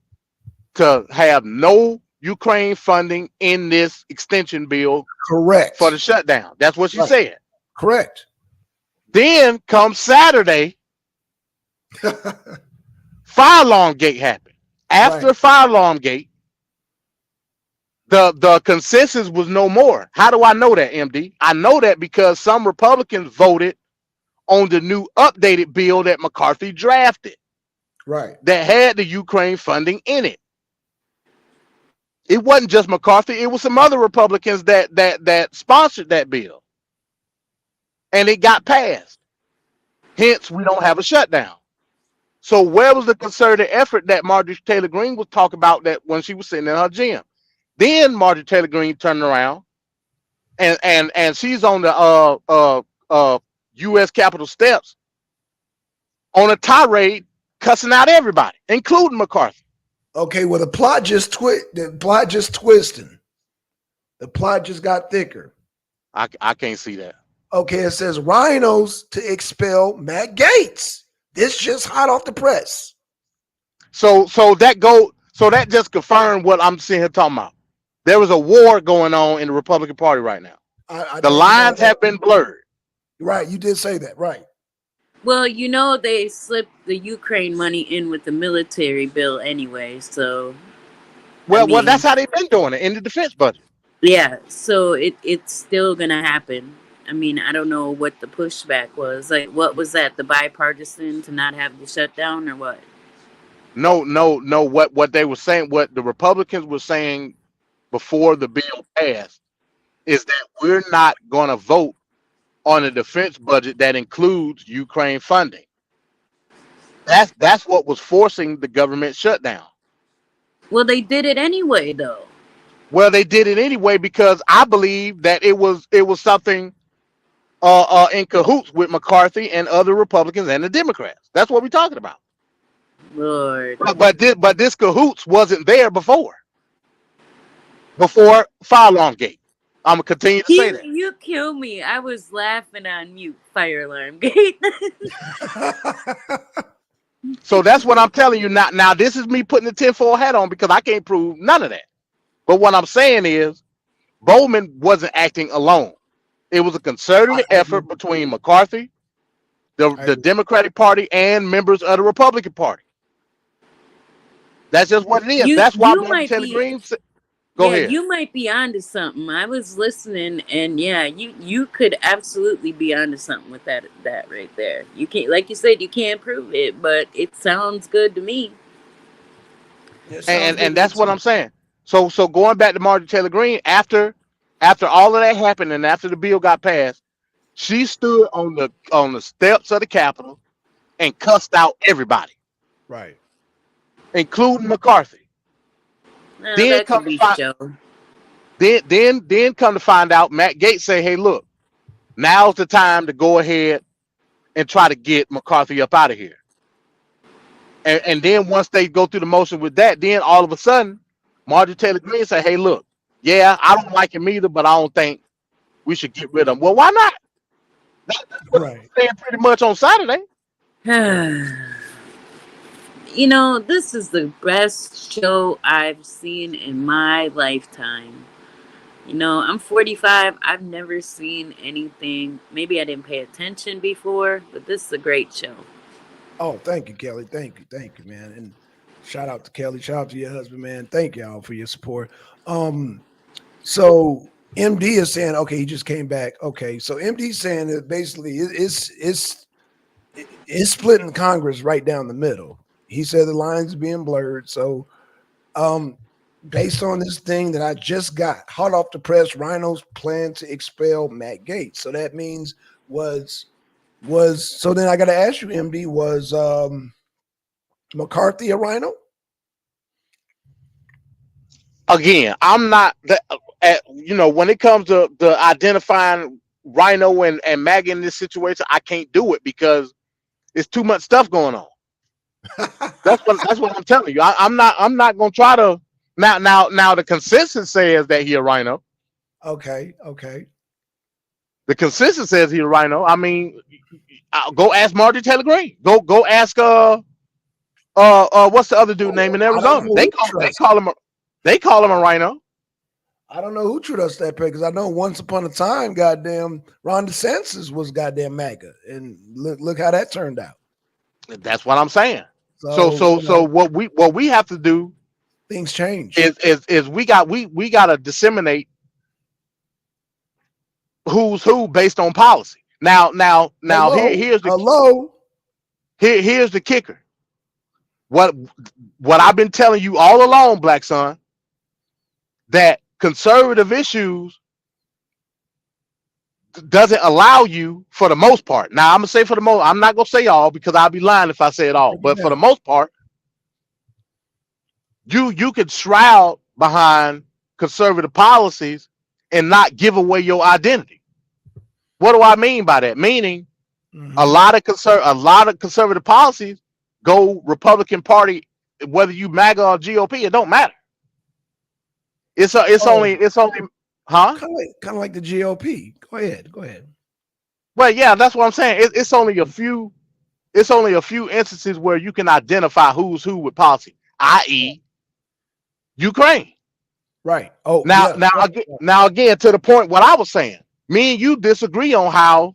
to have no Ukraine funding in this extension bill for the correct. shutdown. That's what she Right, said. correct. Then come Saturday, fire alarm gate happened. Right. After fire alarm gate, the consensus was no more. How do I know that, MD? I know that because some Republicans voted on the new updated bill that McCarthy drafted Right. that had the Ukraine funding in it. It wasn't just McCarthy; it was some other Republicans that sponsored that bill, and it got passed. Hence, we don't have a shutdown. So, where was the concerted effort that Marjorie Taylor Greene was talking about that when she was sitting in her gym? Then Marjorie Taylor Greene turned around and she's on the U.S. Capitol steps on a tirade, cussing out everybody, including McCarthy. Okay. Well, the plot just The plot just twisting. The plot just got thicker. I can't see that. Okay. It says rhinos to expel Matt Gaetz. This just hot off the press. So that just confirmed what I'm sitting here talking about. There was a war going on in the Republican Party right now. I The didn't know lines that. have been blurred. Right. You did say that. Right. Well, they slipped the Ukraine money in with the military bill anyway. So, I Well, that's mean, how they've been doing it in the defense budget. yeah. So it's still gonna happen. I mean, I don't know what the pushback was. Like, what was that? The bipartisan to not have the shutdown, or what? No. What they were saying, what the Republicans were saying before the bill passed, is that we're not going to vote on a defense budget that includes Ukraine funding. That's what was forcing the government shutdown. Well, they did it anyway, though. Well, they did it anyway because I believe that it was something in cahoots with McCarthy and other Republicans and the Democrats. That's what we're talking about. Lord, But this cahoots wasn't there before fire alarm gate. I'm gonna continue to say that. you kill me. I was laughing on mute. Fire alarm gate. So that's what I'm telling you now. Now this is me putting the tinfoil hat on because I can't prove none of that. But what I'm saying is Bowman wasn't acting alone. It was a concerted I effort agree. between McCarthy, I the agree. Democratic Party, and members of the Republican Party. That's just what it is. That's why You Martin might Taylor be Greene said, go Yeah, ahead. you might be onto something. I was listening, and yeah, you could absolutely be onto something with that right there. You can't, like you said, you can't prove it, but it sounds good to me. It sounds And good and to me that's what too. I'm saying. So going back to Martin Taylor Greene, after all of that happened and after the bill got passed, she stood on the steps of the Capitol and cussed out everybody, Right. including McCarthy. Well, Then that come could to be find show. then come to find out Matt Gaetz say, hey, look, now's the time to go ahead and try to get McCarthy up out of here. And then once they go through the motion with that, then all of a sudden, Marjorie Taylor Greene say, hey, look, yeah, I don't like him either, but I don't think we should get rid of him. Well, why not? That's what she was Right. saying pretty much on Saturday. This is the best show I've seen in my lifetime. I'm 45. I've never seen anything. Maybe I didn't pay attention before, but this is a great show. Oh, thank you, Kelly. Thank you, man. And shout out to Kelly. Shout out to your husband, man. Thank y'all for your support. Um, so MD is saying, okay, he just came back. Okay, so MD saying that basically it's splitting Congress right down the middle. He said the lines being blurred. So um, based on this thing that I just got hot off the press, Rhinos plan to expel Matt Gates. So that means was so then I got to ask you, MD, was McCarthy a Rhino? Again, I'm not that. When it comes to the identifying Rhino and Mag in this situation, I can't do it because it's too much stuff going on. That's what I'm telling you. I'm not gonna try to now. The consensus says that he a Rhino. Okay. The consensus says he a Rhino. I mean, I'll go ask Marjorie Taylor Greene. Go ask what's the other dude name in I don't Arizona? know They who call they trust. call him a, they call him a Rhino. I don't know who trusts that pick because I know once upon a time, goddamn, Ron DeSantis was goddamn MAGA, and look how that turned out. That's what I'm saying. So So so so what we have to do things change. is we got to disseminate who's who based on policy. Now Hello. here's the kicker. What I've been telling you all along, Black Son, that conservative issues doesn't allow you for the most part. Now I'm gonna say for the most, I'm not gonna say all because I'll be lying if I say it all. Break it But for the down. most part, you could shroud behind conservative policies and not give away your identity. What do I mean by that? Meaning a Mhm. lot of conservative policies go Republican Party, whether you MAGA or GOP, it don't matter. Oh, It's only huh? kind of like the GOP. Go ahead. Well, yeah, that's what I'm saying. It's only a few instances where you can identify who's who with policy, i.e., Ukraine. Right. Oh, Now, yeah. now, now again, to the point what I was saying, me and you disagree on how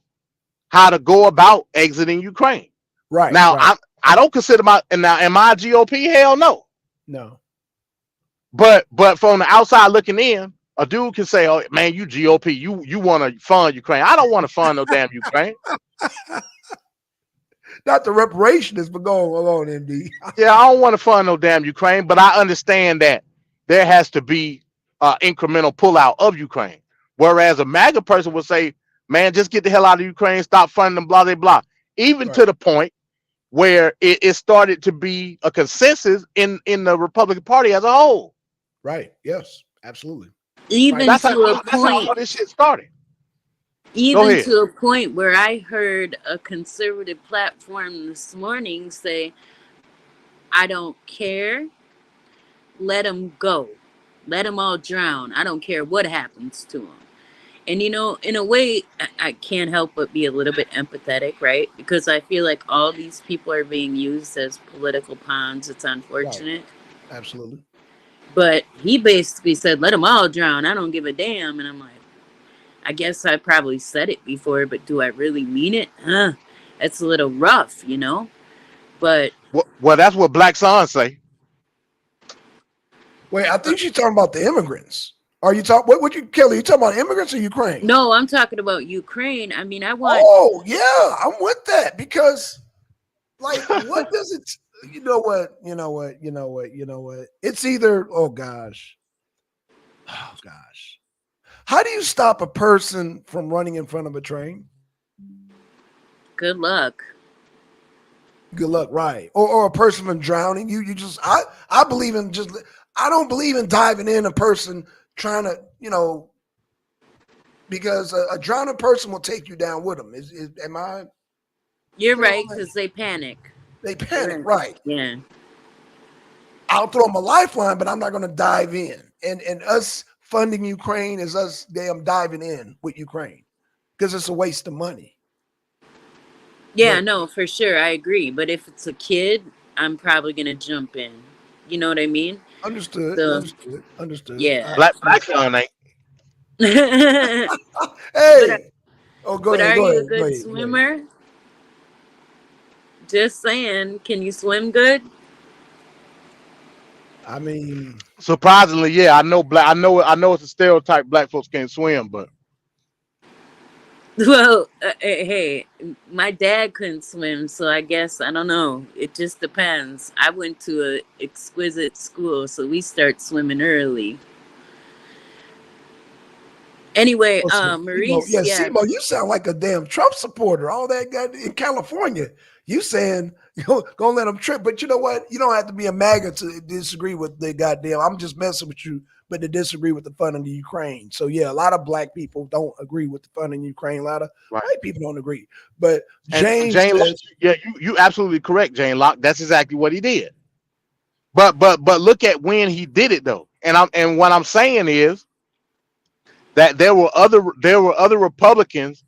to go about exiting Ukraine. Now, Right. I don't consider am I GOP? Hell no. No. But from the outside looking in, a dude can say, "Oh man, you GOP, you want to fund Ukraine? I don't want to fund no damn Ukraine. Not the reparationists, but go on, MD. Yeah, I don't want to fund no damn Ukraine. But I understand that there has to be incremental pullout of Ukraine. Whereas a MAGA person would say, "Man, just get the hell out of Ukraine, stop funding them, blah blah blah." Even Right. to the point where it started to be a consensus in the Republican Party as a whole. Right. Yes. Absolutely. Right. Even to a That's how point, all this shit started. Go even ahead. to a point where I heard a conservative platform this morning say, "I don't care. Let them go. Let them all drown. I don't care what happens to them." And in a way, I can't help but be a little bit empathetic, right? Because I feel like all these people are being used as political pawns. It's Right. unfortunate. Absolutely. But he basically said, "Let them all drown. I don't give a damn." And I'm like, I guess I probably said it before, but do I really mean it? It's a little rough. But Well, that's what Black Son say. Wait, I think she's talking about the immigrants. Are you talking? What you, Kelly? You talking about immigrants or Ukraine? no, I'm talking about Ukraine. I mean, I want. Oh yeah, I'm with that because, like, what does it? You know what? You know what? You know what? You know what? It's either. Oh gosh. How do you stop a person from running in front of a train? Good luck. Good luck, right? Or a person from drowning. You just I believe in just I don't believe in diving in a person trying to because a drowning person will take you down with them. Am I You're clear right, on that? because they panic. They They're panic, in- right? Yeah. I'll throw them a lifeline, but I'm not going to dive in. And us funding Ukraine is us damn diving in with Ukraine because it's a waste of money. Yeah, But no, for sure. I agree. But if it's a kid, I'm probably going to jump in. You know what I mean? understood, So, understood, understood. yeah. Black Son ain't. but, Hey, oh, go but ahead, are go you a ahead, go good ahead, go ahead. swimmer? Just saying, can you swim good? I mean, Surprisingly, yeah, I know black. I know it's a stereotype. Black folks can't swim, but Well, hey, my dad couldn't swim, so I guess I don't know. It just depends. I went to a exquisite school, so we start swimming early. Anyway, well, so Simo, Maurice, yeah, yeah, Simo, you sound like a damn Trump supporter. All that guy in California. You saying you gonna let them trip, but you know what? You don't have to be a MAGA to disagree with the goddamn. I'm just messing with you, but to disagree with the funding of Ukraine. So yeah, a lot of black people don't agree with the funding of Ukraine. A lot of right. white people don't agree. But And James Jane Locke, says, yeah, you absolutely correct, Jane Locke. That's exactly what he did. But look at when he did it though. And what I'm saying is that there were other Republicans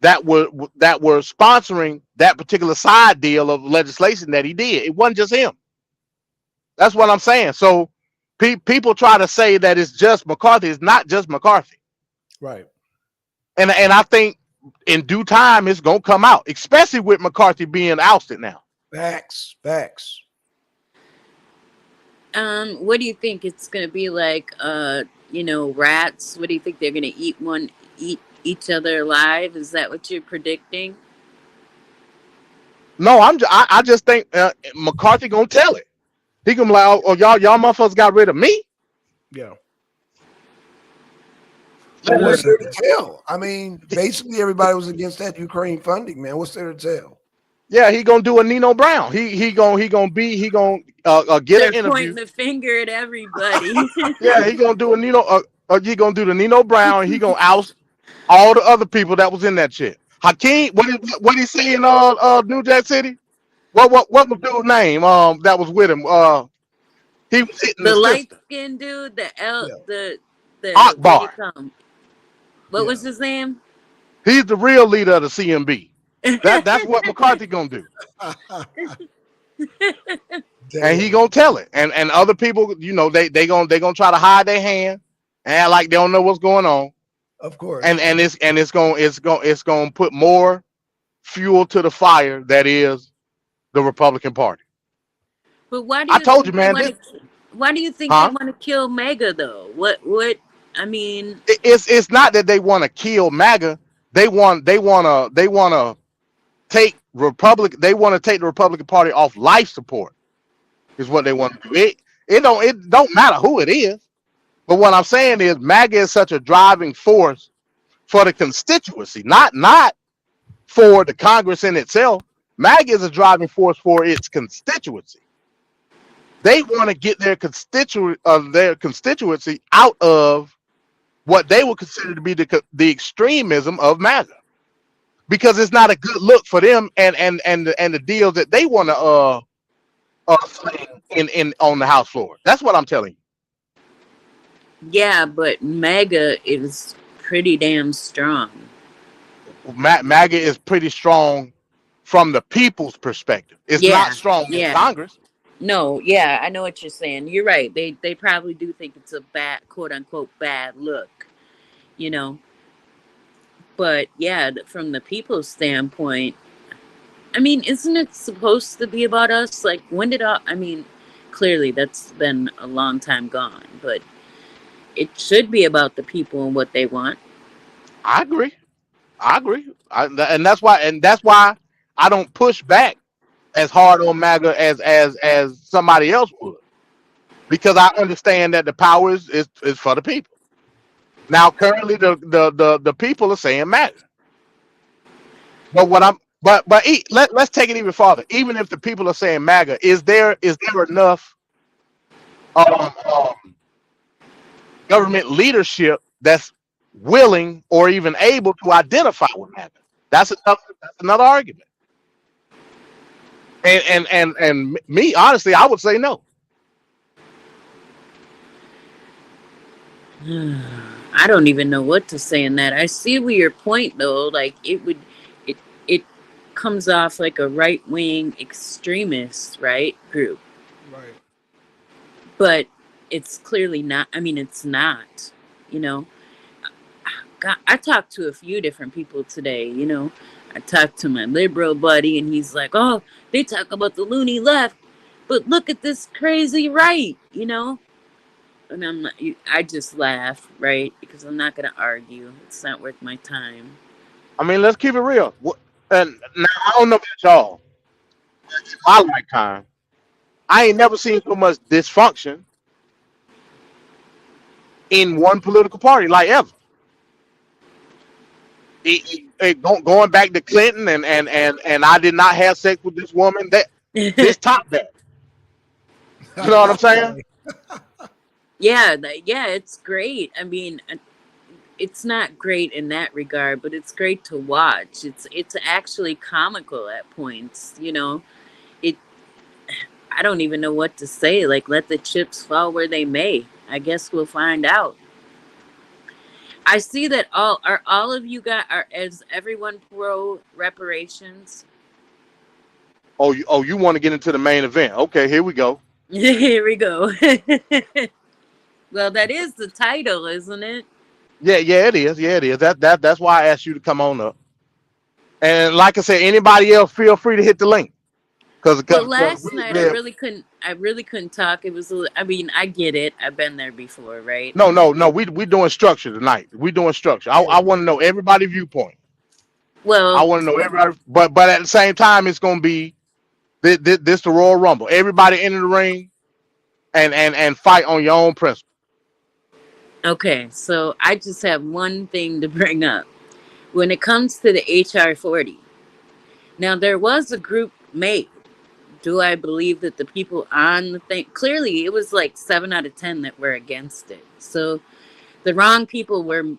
that were sponsoring that particular side deal of legislation that he did. It wasn't just him. That's what I'm saying. So people try to say that it's just McCarthy. It's not just McCarthy. right, And I think in due time it's gonna come out, especially with McCarthy being ousted now. facts. what do you think it's gonna be like? Rats. What do you think they're gonna eat each other alive? Is that what you're predicting? No, I just think McCarthy gonna tell it. He gonna be like, oh, y'all motherfuckers got rid of me. Yeah. Well, Let- what's let- there to tell? I mean, basically everybody was against that Ukraine funding, man. What's there to tell? Yeah, he gonna do a Nino Brown. He gonna get an They're interview. pointing the finger at everybody. Yeah, he gonna do a Nino. He gonna do the Nino Brown. And he gonna oust all the other people that was in that shit. Hakeem, what he say in New Jack City? What was dude's name? That was with him. He was hitting The the light sister. skinned dude, Yeah, the what do you Akbar. call him? What yeah. was his name? He's the real leader of the CMB. That's what McCarthy gonna do, and he Damn. gonna tell it. And other people, they gonna try to hide their hand and act like they don't know what's going on. Of course. And it's gonna put more fuel to the fire that is the Republican Party. But why do I you told you, think they man. want This, to? Why do you think they huh? want to kill Mega though? What? I mean, It's not that they want to kill MAGA. They want to take Republic. They want to take the Republican Party off life support. Is what they want to do. It don't matter who it is. But what I'm saying is MAGA is such a driving force for the constituency, not for the Congress in itself. MAGA is a driving force for its constituency. They want to get their constituency out of what they would consider to be the extremism of MAGA, because it's not a good look for them and the deals that they want to sling in on the House floor. That's what I'm telling you. yeah, but Mega is pretty damn strong. MAGA is pretty strong from the people's perspective. It's not Yeah, strong in yeah. Congress. No, yeah, I know what you're saying. You're right. They probably do think it's a bad, quote unquote, bad look, you know. But yeah, from the people's standpoint, I mean, isn't it supposed to be about us? Like, when did I mean, clearly that's been a long time gone, but it should be about the people and what they want. I agree. And that's why I don't push back as hard on MAGA as somebody else would, because I understand that the power is for the people. Now, currently, the people are saying MAGA, but what I'm but let's take it even farther. Even if the people are saying MAGA, is there enough um, government leadership that's willing or even able to identify with MAGA? That's another argument. And me, honestly, I would say no. I don't even know what to say in that. I see where your point though. Like it comes off like a right wing extremist, right, group. Right. But it's clearly not. I mean, it's not. You know, God, I talked to a few different people today. I talked to my liberal buddy, and he's like, "Oh, they talk about the loony left, but look at this crazy right, you know." And I'm not. I just laugh, right? Because I'm not gonna argue. It's not worth my time. I mean, let's keep it real. And now I don't know about y'all. In my lifetime, I ain't never seen so much dysfunction in one political party like ever. Going back to Clinton and I did not have sex with this woman. That this top that. You know what I'm saying? Yeah, yeah, it's great. I mean, it's not great in that regard, but it's great to watch. It's actually comical at points. You know, it. I don't even know what to say. Like, let the chips fall where they may. I guess we'll find out. I see that all of you got are is everyone pro reparations? You want to get into the main event? Okay, here we go. Here we go. Well, that is the title, isn't it? Yeah, it is. Yeah, it is. That's why I asked you to come on up. And like I said, anybody else feel free to hit the link because Well, because last night I really couldn't. I really couldn't talk. It was. I mean, I get it. I've been there before, right? no, we doing structure tonight. We doing structure. I want to know everybody's viewpoint. I Well, want to know everybody, but at the same time, it's gonna be this the Royal Rumble. Everybody enter the ring and fight on your own principle. okay. So I just have one thing to bring up when it comes to the HR 40. Now there was a group made. Do I believe that the people on the thing? Clearly, it was like 7 out of 10 that were against it. So the wrong people were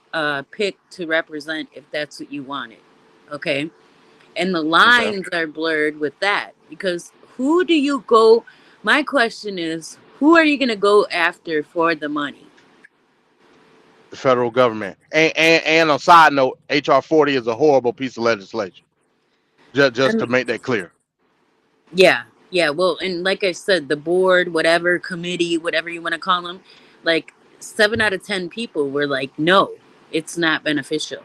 picked to represent if that's what you wanted. Okay. And the Okay. lines are blurred with that because who do you go? My question is, who are you going to go after for the money? The federal government. And on side note, HR 40 is a horrible piece of legislation. Just to And make that clear. yeah, yeah. Well, and like I said, the board, whatever committee, whatever you want to call them, like 7 out of 10 people were like, no, it's not beneficial.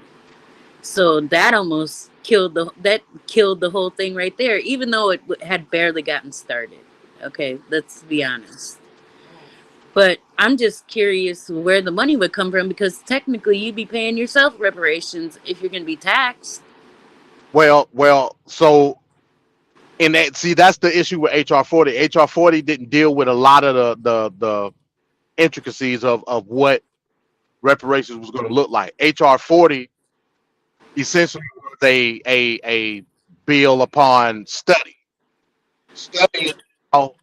So that almost killed the whole thing right there, even though it had barely gotten started. Okay, let's be honest. But I'm just curious where the money would come from because technically you'd be paying yourself reparations if you're going to be taxed. So in that, see, that's the issue with HR 40. HR 40 didn't deal with a lot of the intricacies of what reparations was going to look like. HR 40 essentially was a bill upon studying how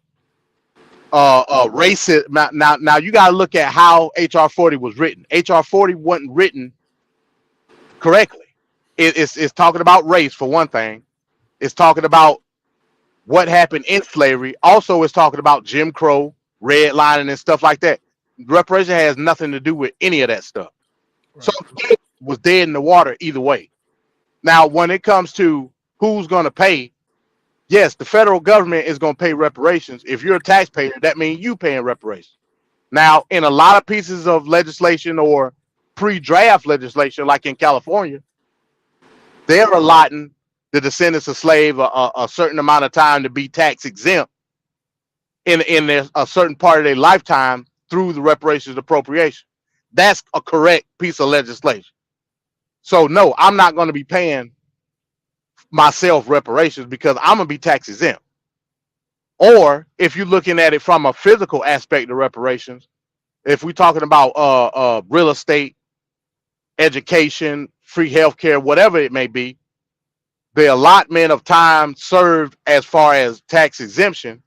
racist. Now you got to look at how HR 40 was written. HR 40 wasn't written correctly. It's talking about race for one thing. It's talking about what happened in slavery. Also, it's talking about Jim Crow, redlining, and stuff like that. Reparation has nothing to do with any of that stuff. Right. So it was dead in the water either way. Now, when it comes to who's going to pay, yes, the federal government is going to pay reparations. If you're a taxpayer, that means you paying reparations. Now, in a lot of pieces of legislation or pre-draft legislation, like in California, they're allotting the descendants of slave a certain amount of time to be tax exempt in a certain part of their lifetime through the reparations appropriation. That's a correct piece of legislation. So no, I'm not going to be paying myself reparations because I'm going to be tax exempt. Or if you're looking at it from a physical aspect of reparations, if we're talking about real estate, education, free healthcare, whatever it may be, the allotment of time served as far as tax exemption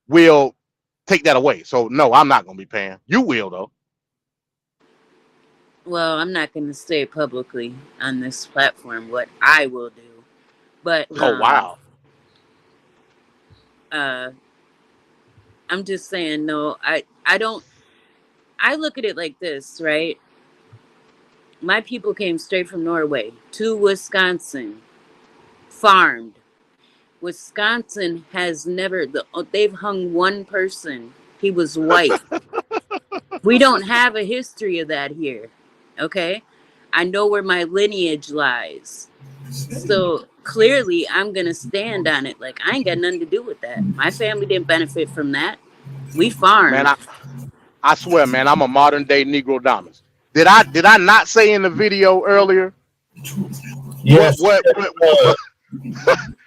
will take that away. So no, I'm not going to be paying. You will though. Well, I'm not going to say publicly on this platform what I will do, but Oh wow. I'm just saying no. I don't. I look at it like this, right? My people came straight from Norway to Wisconsin, farmed. Wisconsin has never they've hung one person. He was white. We don't have a history of that here. Okay? I know where my lineage lies. So clearly, I'm gonna stand on it. Like I ain't got nothing to do with that. My family didn't benefit from that. We Man, farmed. I swear, man, I'm a modern day Negro Dominus. Did I not say in the video earlier what Yes. what what, what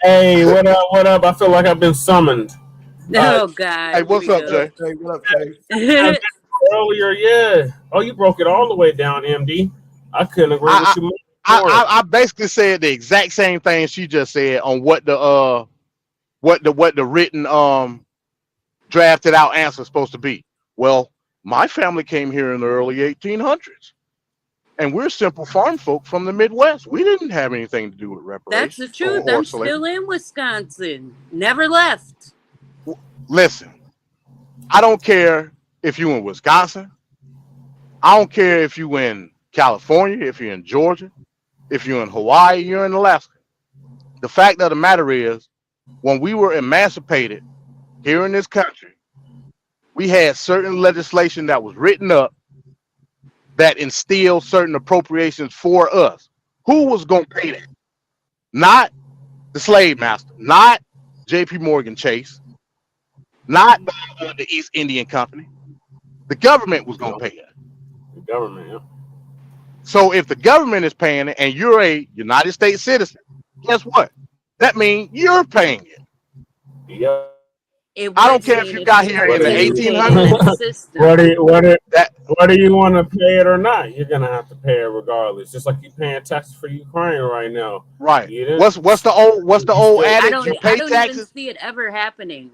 Hey, what up? What up? I feel like I've been summoned. Oh hey, God, here what's we up, What go. up, Jay? Jay? What up, Jay? I earlier, yeah. Oh, you broke it all the way down, MD. I couldn't agree I with you more. I basically said the exact same thing she just said on what the written drafted out answer is supposed to be. Well, my family came here in the early 1800s, and we're simple farm folk from the Midwest. We didn't have anything to do with That's the reparations truth. or I'm slavery. still in Wisconsin. Never left. Listen, I don't care if you in Wisconsin. I don't care if you in California, if you're in Georgia, if you're in Hawaii, you're in Alaska. The fact of the matter is, when we were emancipated here in this country, we had certain legislation that was written up that instilled certain appropriations for us. Who was going to pay that? Not the slave master, not J.P. Morgan Chase, not the East Indian Company. The government was going No, to pay it. the government. Yeah. So if the government is paying it and you're a United States citizen, guess what? That means you're paying it. Yep. It I don't would care if mean you if got you here in the participate in 1800s. that system. whether That whether you want to pay it or not, you're gonna have to pay it regardless. Just like you paying taxes for Ukraine right now. right. You didn't. What's the old You adage? You I pay don't even taxes. see it ever happening.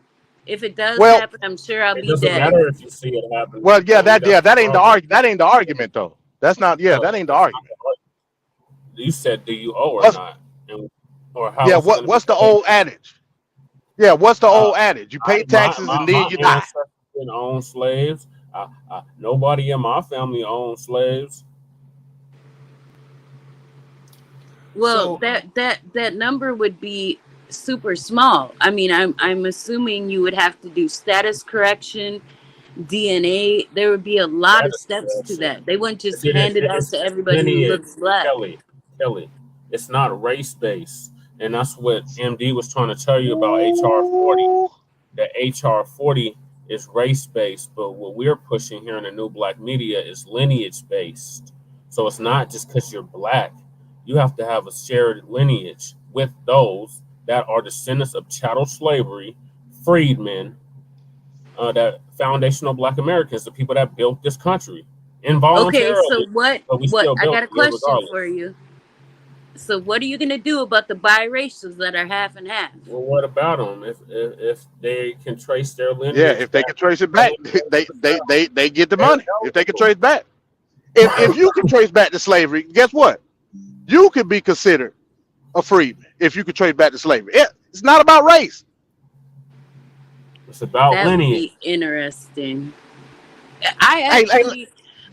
If it does Well, happen, I'm sure I'll It be doesn't dead. matter if you see it happen, well, yeah, Kelly. That's the that ain't the problem. argument. That ain't the argument though. That's not. Yeah, No, that ain't the that's not argument. the argument. You said, do you owe or What's not, and or how yeah? is it going to be What's the paid? old adage? Yeah, what's the Uh, old adage? You pay taxes and then my you die. ancestors didn't own slaves. Nobody in my family owned slaves. Well, So, that number would be super small. I mean, I'm assuming you would have to do status correction, DNA. There would be a lot That of is steps to correction. that. They wouldn't just See, hand it out to it's everybody who lineage, looks black. Kelly. It's not race based, and that's what MD was trying to tell you about HR 40. Ooh, The HR 40 is race based, but what we're pushing here in the new black media is lineage based. So it's not just because you're black. You have to have a shared lineage with those that are descendants of chattel slavery, freedmen, that foundational black Americans, the people that built this country Okay, so involuntarily, but we what still I built got a it here question for regardless. you. So what are you gonna do about the biracials that are half and half? Well, what about them? If they can trace their yeah, lineage if they back, can trace it tell back, them they're they get the they're money. If they can eligible. trace back, if you can trace back to slavery, guess what? You could be considered a freedman if you could trace back to slavery. It's not about race. It's about That would lineage. be interesting. I Hey, hey, actually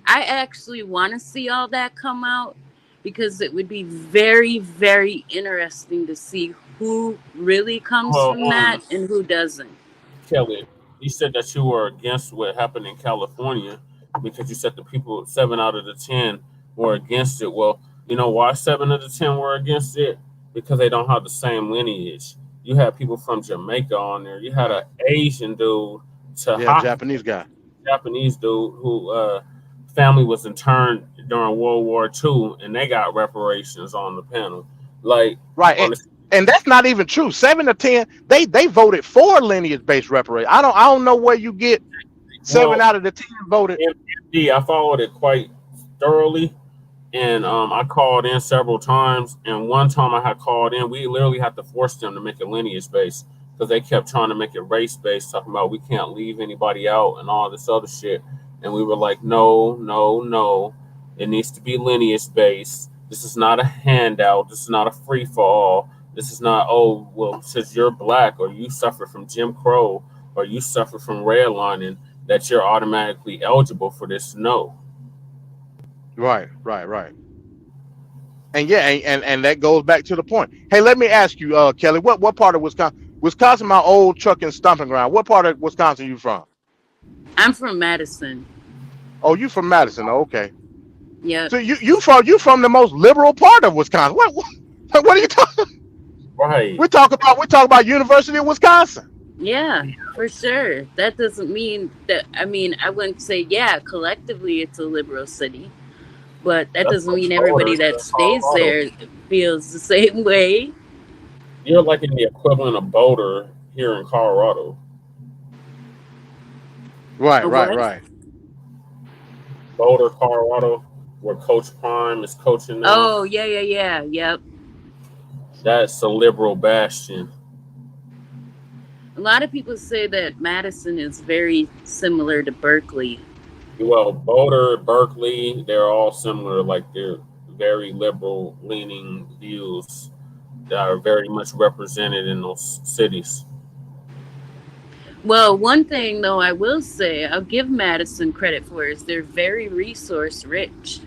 I actually want to see all that come out because it would be very, very interesting to see who really comes Well, from that and who doesn't. Kelly, you said that you were against what happened in California because you said the people 7 out of the 10 were against it. Well, you know why 7 of the 10 were against it? Because they don't have the same lineage. You had people from Jamaica on there. You had an Asian dude, yeah, Taha, Japanese guy. Japanese dude who family was interned during World War II, and they got reparations on the panel. Like Right, on the and that's not even true. 7 to 10, they voted for lineage based reparations. I don't know where you get seven well, out of the 10 voted. MD, I followed it quite thoroughly, and I called in several times. And one time I had called in, we literally had to force them to make it lineage based because they kept trying to make it race based, talking about we can't leave anybody out and all this other shit. And we were like, no, no, no, it needs to be lineage based. This is not a handout. This is not a free for all. This is not, oh, well, since you're black or you suffer from Jim Crow or you suffer from redlining, that you're automatically eligible for this. No. Right. And yeah, and that goes back to the point. Hey, let me ask you, Kelly, what part of Wisconsin? Wisconsin, my old trucking stomping ground. What part of Wisconsin you from? I'm from Madison. Oh, you from Madison. Oh, okay. Yep. So you from the most liberal part of Wisconsin. What? What are you talking? Right. We're talking about University of Wisconsin. Yeah, for sure. That doesn't mean that. I mean, I wouldn't say yeah. Collectively, it's a liberal city, but that That's doesn't like mean Boulder everybody here that in stays Colorado. there feels the same way. You're like in the equivalent of Boulder here in Colorado. Right, Or right, what? right. Boulder, Colorado, where Coach Prime is coaching now. Oh yeah, yeah, yeah. Yep. That's a liberal bastion. A lot of people say that Madison is very similar to Berkeley. Well, Boulder, Berkeley, they're all similar. Like they're very liberal leaning views that are very much represented in those cities. Well, one thing though, I will say, I'll give Madison credit for is they're very resource rich.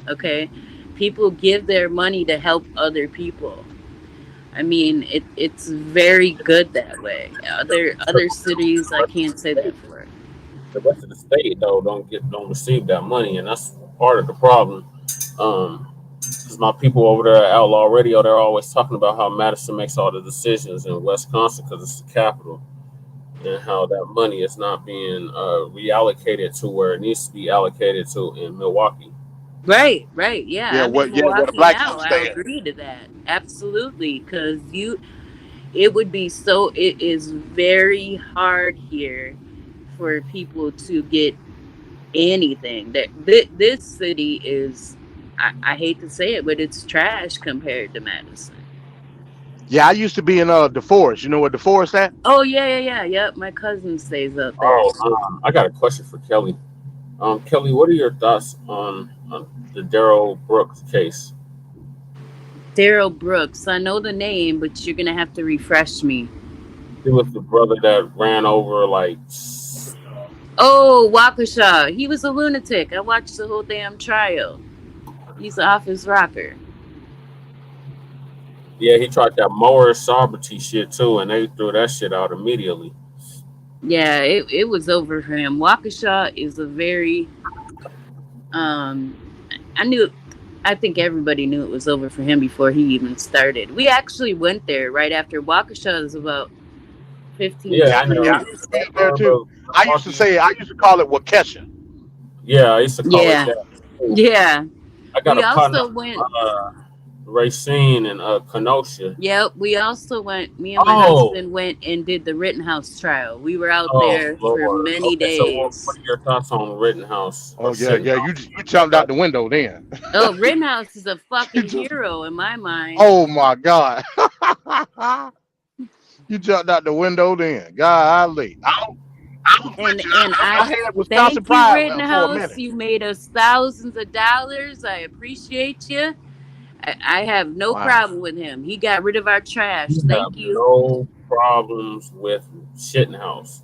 Okay, people give their money to help other people. I mean, it's very good that way. Other cities, I can't say that for. The rest of the state though don't receive that money, and that's part of the problem. Because my people over there at Outlaw Radio, they're always talking about how Madison makes all the decisions in Wisconsin because it's the capital, and how that money is not being reallocated to where it needs to be allocated to in Milwaukee. Right, right. Yeah, Yeah, I'm in where the Milwaukee black now. folks I'll stay at. agree to that. Absolutely, because it would be so. It is very hard here for people to get anything. This city is. I hate to say it, but it's trash compared to Madison. Yeah, I used to be in DeForest. You know where DeForest at? Oh yeah, yeah, yeah. Yep, my cousin stays up there. Oh, I got a question for Kelly. Kelly, what are your thoughts on the Daryl Brooks case? Daryl Brooks. I know the name, but you're gonna have to refresh me. He was the brother that ran over like. Oh, Waukesha. He was a lunatic. I watched the whole damn trial. He's an office rocker. Yeah, he tried that mower sovereignty shit too, and they threw that shit out immediately. Yeah, it was over for him. Waukesha is a very um I knew I think everybody knew it was over for him before he even started. We actually went there right after Waukesha is about 15, Yeah, I 20 Yeah, I know. used minutes. to be up I there too. remember I used to call it Waukesha. Yeah, I used to call it Yeah. that too. Yeah. I got We a partner, also went Racine and Kenosha. Yep, we also went me and my Oh, husband went and did the Rittenhouse trial. We were out oh there for Lord. many Okay, so what days. are your thoughts on Rittenhouse or Oh yeah, shit? yeah. You jumped out the window then. Oh, Rittenhouse is a You fucking just- hero in my mind. oh my God. You jumped out the window then. Golly. I was with you. And I I had Wisconsin thank you, pride for a Rittenhouse. minute. You made us thousands of dollars. I appreciate you. I have no Wow. problem with him. He got rid of our trash. You have Thank you. no problems with Shittenhouse.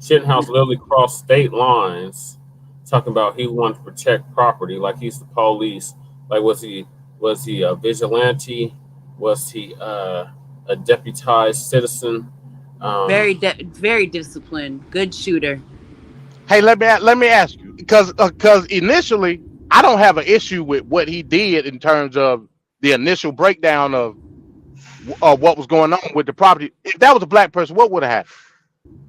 Shittenhouse literally crossed state lines talking about he wanted to protect property like he's the police. Like was he a vigilante? Was he a deputized citizen? Um, Very disciplined. Good shooter. Hey, let me ask you because initially I don't have an issue with what he did in terms of the initial breakdown of what was going on with the property. If that was a black person, what would have happened?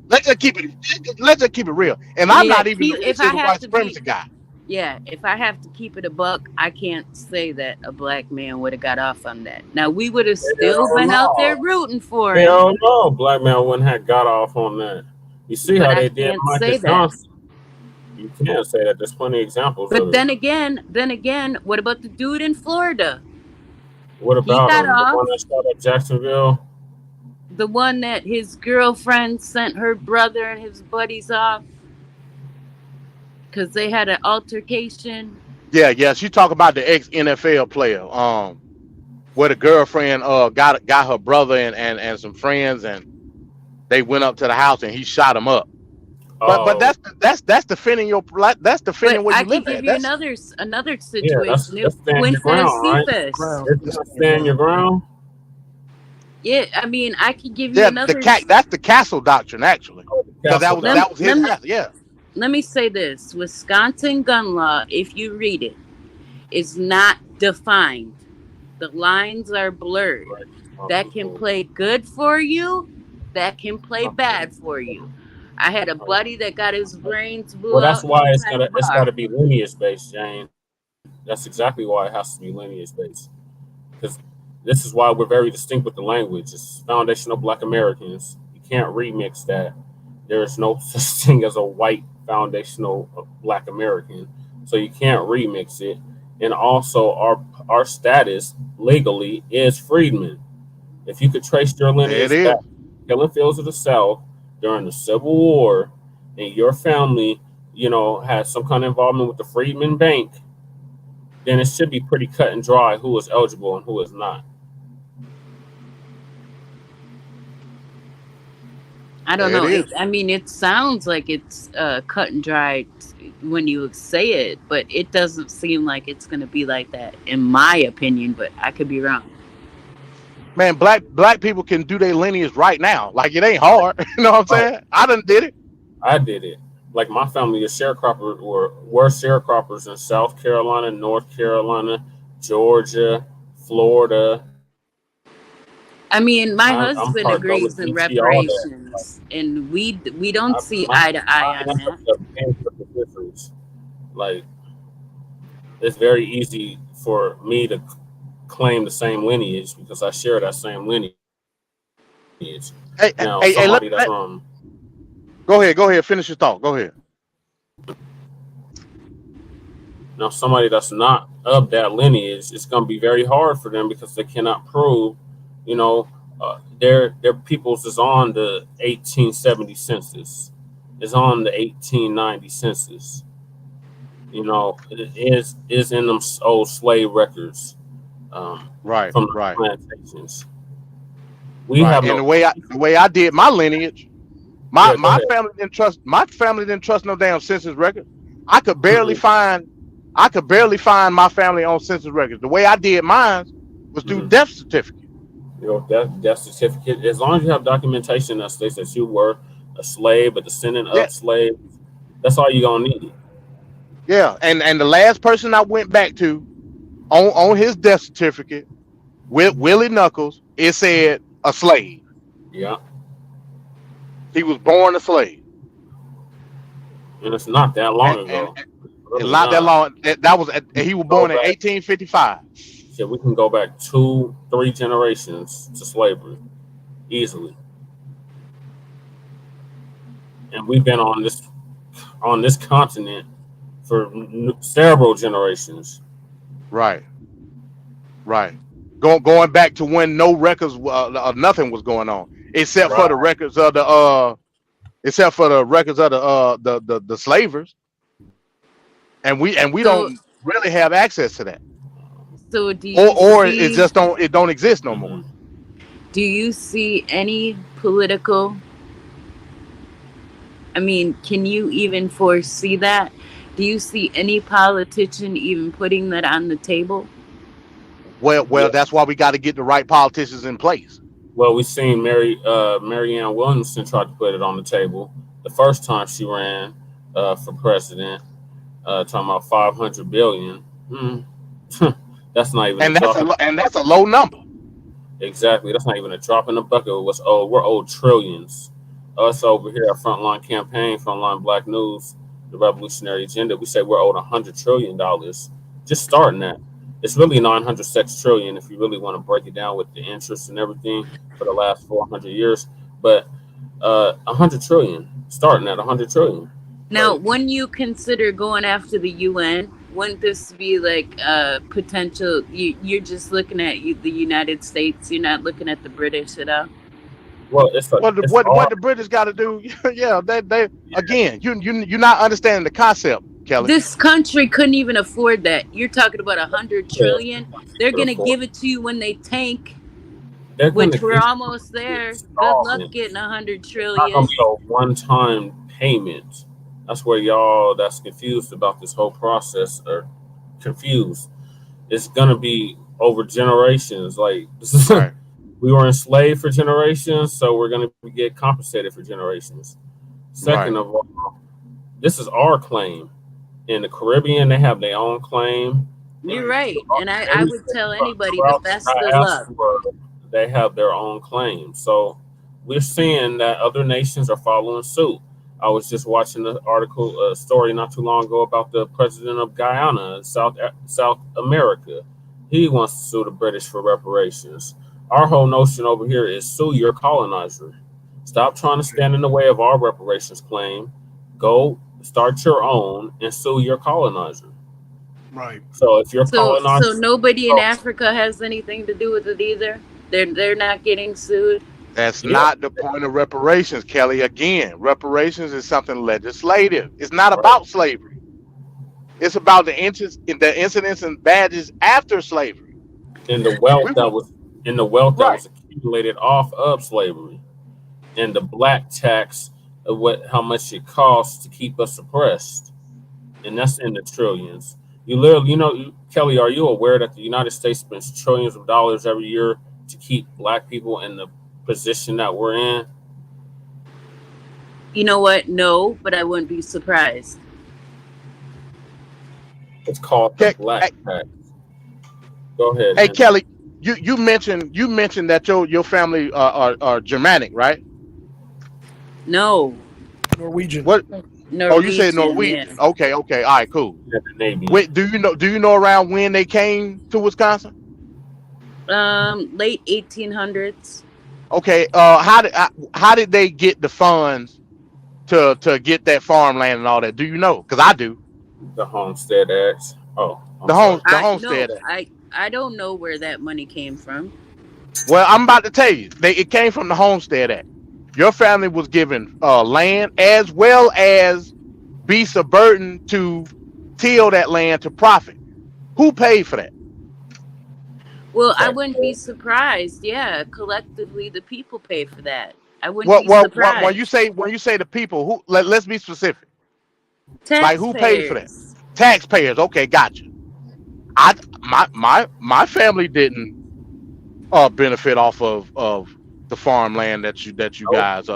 Let's just keep it real. And I'm Yeah, not even the if I racism have white to be supremacy guy. Yeah, if I have to keep it a buck, I can't say that a black man would have got off on that. Now we would have still hell been out there no. rooting for him, Hell no. Black man wouldn't have got off on that. You see but how I they did can't say Marcus that. Johnson. You can't say that. There's plenty of examples But of it. then again, what about the dude in Florida? What He about got him? The off. one that shot up Jacksonville? The one that his girlfriend sent her brother and his buddies off because they had an altercation. Yeah. She talk about the ex NFL player, where the girlfriend got her brother and some friends, and they went up to the house and he shot him up. But Oh, that's defending that's defending But where I you can live give at. you That's another yeah, that's situation. stand your Quintana ground, right? Cephas. Isn't that stand your ground? Yeah, I mean, I could give you yeah, another. that's the castle doctrine actually, Oh, the because castle Let, that was his let, me, castle. Yeah. let me say this. Wisconsin gun law, if you read it, is not defined. The lines are blurred. That can play good for you. That can play bad for you. I had a buddy that got his brains blew Well, that's out why inside a it's gotta bar. be lineage based, Jane. That's exactly why it has to be lineage based. Because this is why we're very distinct with the language. It's foundational Black Americans. You can't remix that. There is no such thing as a white foundational Black American, so you can't remix it. And also, our status legally is freedmen. If you could trace your There it lineage back is. to killing fields of the South during the Civil War, and your family, had some kind of involvement with the Freedmen Bank, then it should be pretty cut and dry who is eligible and who is not. I don't There it know. is. I mean, it sounds like it's cut and dried when you say it, but it doesn't seem like it's going to be like that, in my opinion. But I could be wrong. Man, black people can do their lineage right now. Like it ain't hard. You know what I'm Right. saying? I done did it. I did it. Like my family is sharecropper or were sharecroppers in South Carolina, North Carolina, Georgia, Florida. I mean, my I'm part husband of Gullah agrees in Geechee, all that. reparations, and we don't see My eye to eye on that. ancestors came from the difference. Like it's very easy for me to claim the same lineage because I share that same lineage. Hey, Now, hey, hey, somebody that's from go ahead. Go ahead. Finish your thought. Go ahead. now somebody that's not of that lineage, it's going to be very hard for them because they cannot prove, their peoples is on the 1870 census, is on the 1890 census. It is in them old slave records Right, from the right, plantations. We right. have And no. the way I did my lineage, my Yeah, go my ahead. family didn't trust no damn census record. I could barely Hmm. find my family on census records. The way I did mine was through Hmm. death certificate. Death certificate. As long as you have documentation that states that you were a slave, a descendant Yeah, of slaves, that's all you're gonna need. yeah. And the last person I went back to on his death certificate with Willie Knuckles, it said a slave. Yeah, He was born a slave. and it's not that long And ago. Really not that not. long. That was he was Go born in back. 1855. Shit, we can go back 2, 3 generations to slavery easily, and we've been on this continent for several generations. Right, right. Going back to when no records, nothing was going on, except for Right. the records of the slavers, and we So, don't really have access to that, so do you or it see? just don't exist no more. Hmm. Do you see any political? I mean, can you even foresee that? Do you see any politician even putting that on the table? Well, Yeah. that's why we got to get the right politicians in place. Well, we've seen Marianne Williamson try to put it on the table the first time she ran for president, talking about 500 billion. Hmm. That's not even a drop. And that's a low number. Exactly. That's not even a drop in the bucket of what's owed. We're owed trillions. Us over here at Frontline Campaign, Frontline Black News, the Revolutionary Agenda, we say we're owed $100 trillion. Just starting that. It's really 906 trillion if you really want to break it down with the interest and everything for the last 400 years. But 100 trillion, starting at 100 trillion. Now, Like, when you consider going after the UN, wouldn't this be like a potential? You're just looking at the United States. You're not looking at the British at all. well, it's it's What our the British got to do? Yeah, they again. You're not understanding the concept, Kelly. This country couldn't even afford that. You're talking about 100 trillion. They're gonna for give it to you when they tank, they're going to which we're give almost there. Good luck installments. getting 100 It's not going trillion. to be a one-time payment. That's where y'all that's confused about this whole process are confused. It's going to be over generations. Like Right, we were enslaved for generations, so we're going to get compensated for generations. right, Second of all, this is our claim. In the Caribbean, they have their own claim. You're Right. right. And I Maybe would tell anybody the throughout the best of luck. diaspora, they have their own claims. So we're seeing that other nations are following suit. I was just watching an article, a story not too long ago about the president of Guyana, South America. He wants to sue the British for reparations. Our whole notion over here is sue your colonizer. Stop trying to stand in the way of our reparations claim. Go start your own and sue your colonizer. Right. So if your So colonizer, nobody in oh, Africa has anything to do with it either. They're not getting sued. That's yeah, not the point of reparations, Kelly. Again, reparations is something legislative. It's not right. about slavery. It's about the incidents and badges after slavery. And the We, wealth we that was in the wealth that right. was accumulated off of slavery, and the black tax of what how much it costs to keep us oppressed, and that's in the trillions. You literally, Kelly, are you aware that the United States spends trillions of dollars every year to keep black people in the position that we're in? You know what? No, but I wouldn't be surprised. It's called the Hey, black tax. Go ahead, hey, Henry. Kelly, you mentioned that your family are Germanic, right? No, Norwegian. What? Oh, you said Norwegian. Yeah. Norwegian. Okay, okay, all right, cool. Yeah, the Navy. Wait, do you know around when they came to Wisconsin? Late 1800s. Okay, how did they get the funds to get that farmland and all that? Do you know? Because I do. The Homestead Act. Oh, I'm The sorry. homestead act. I don't know where that money came from. Well, I'm about to tell you, it came from the Homestead Act. Your family was given land as well as beasts of burden to till that land to profit. Who paid for that? Well, I Tax. wouldn't be surprised. Yeah, collectively the people pay for that. I wouldn't Well, be well, when you surprised. say the people, who let's be specific. Like who paid for that? Taxpayers. Taxpayers. Okay, gotcha. I my family didn't benefit off of the farmland that you Nope. guys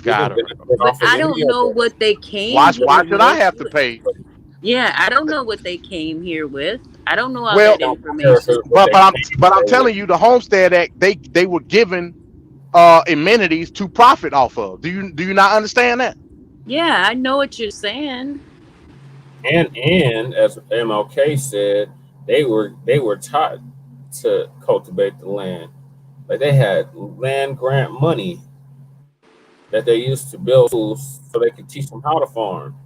We got. didn't benefit But off of I any don't of know it. what they came Why here should I with. have to pay? Yeah, I don't know what they came here with. I don't know all Well, that Don't care if information. it what they but I'm came with. telling you, the Homestead Act, they were given amenities to profit off of. Do you not understand that? Yeah, I know what you're saying. And as MLK said, they were taught to cultivate the land. Like they had land grant money that they used to build schools so they could teach them how to farm.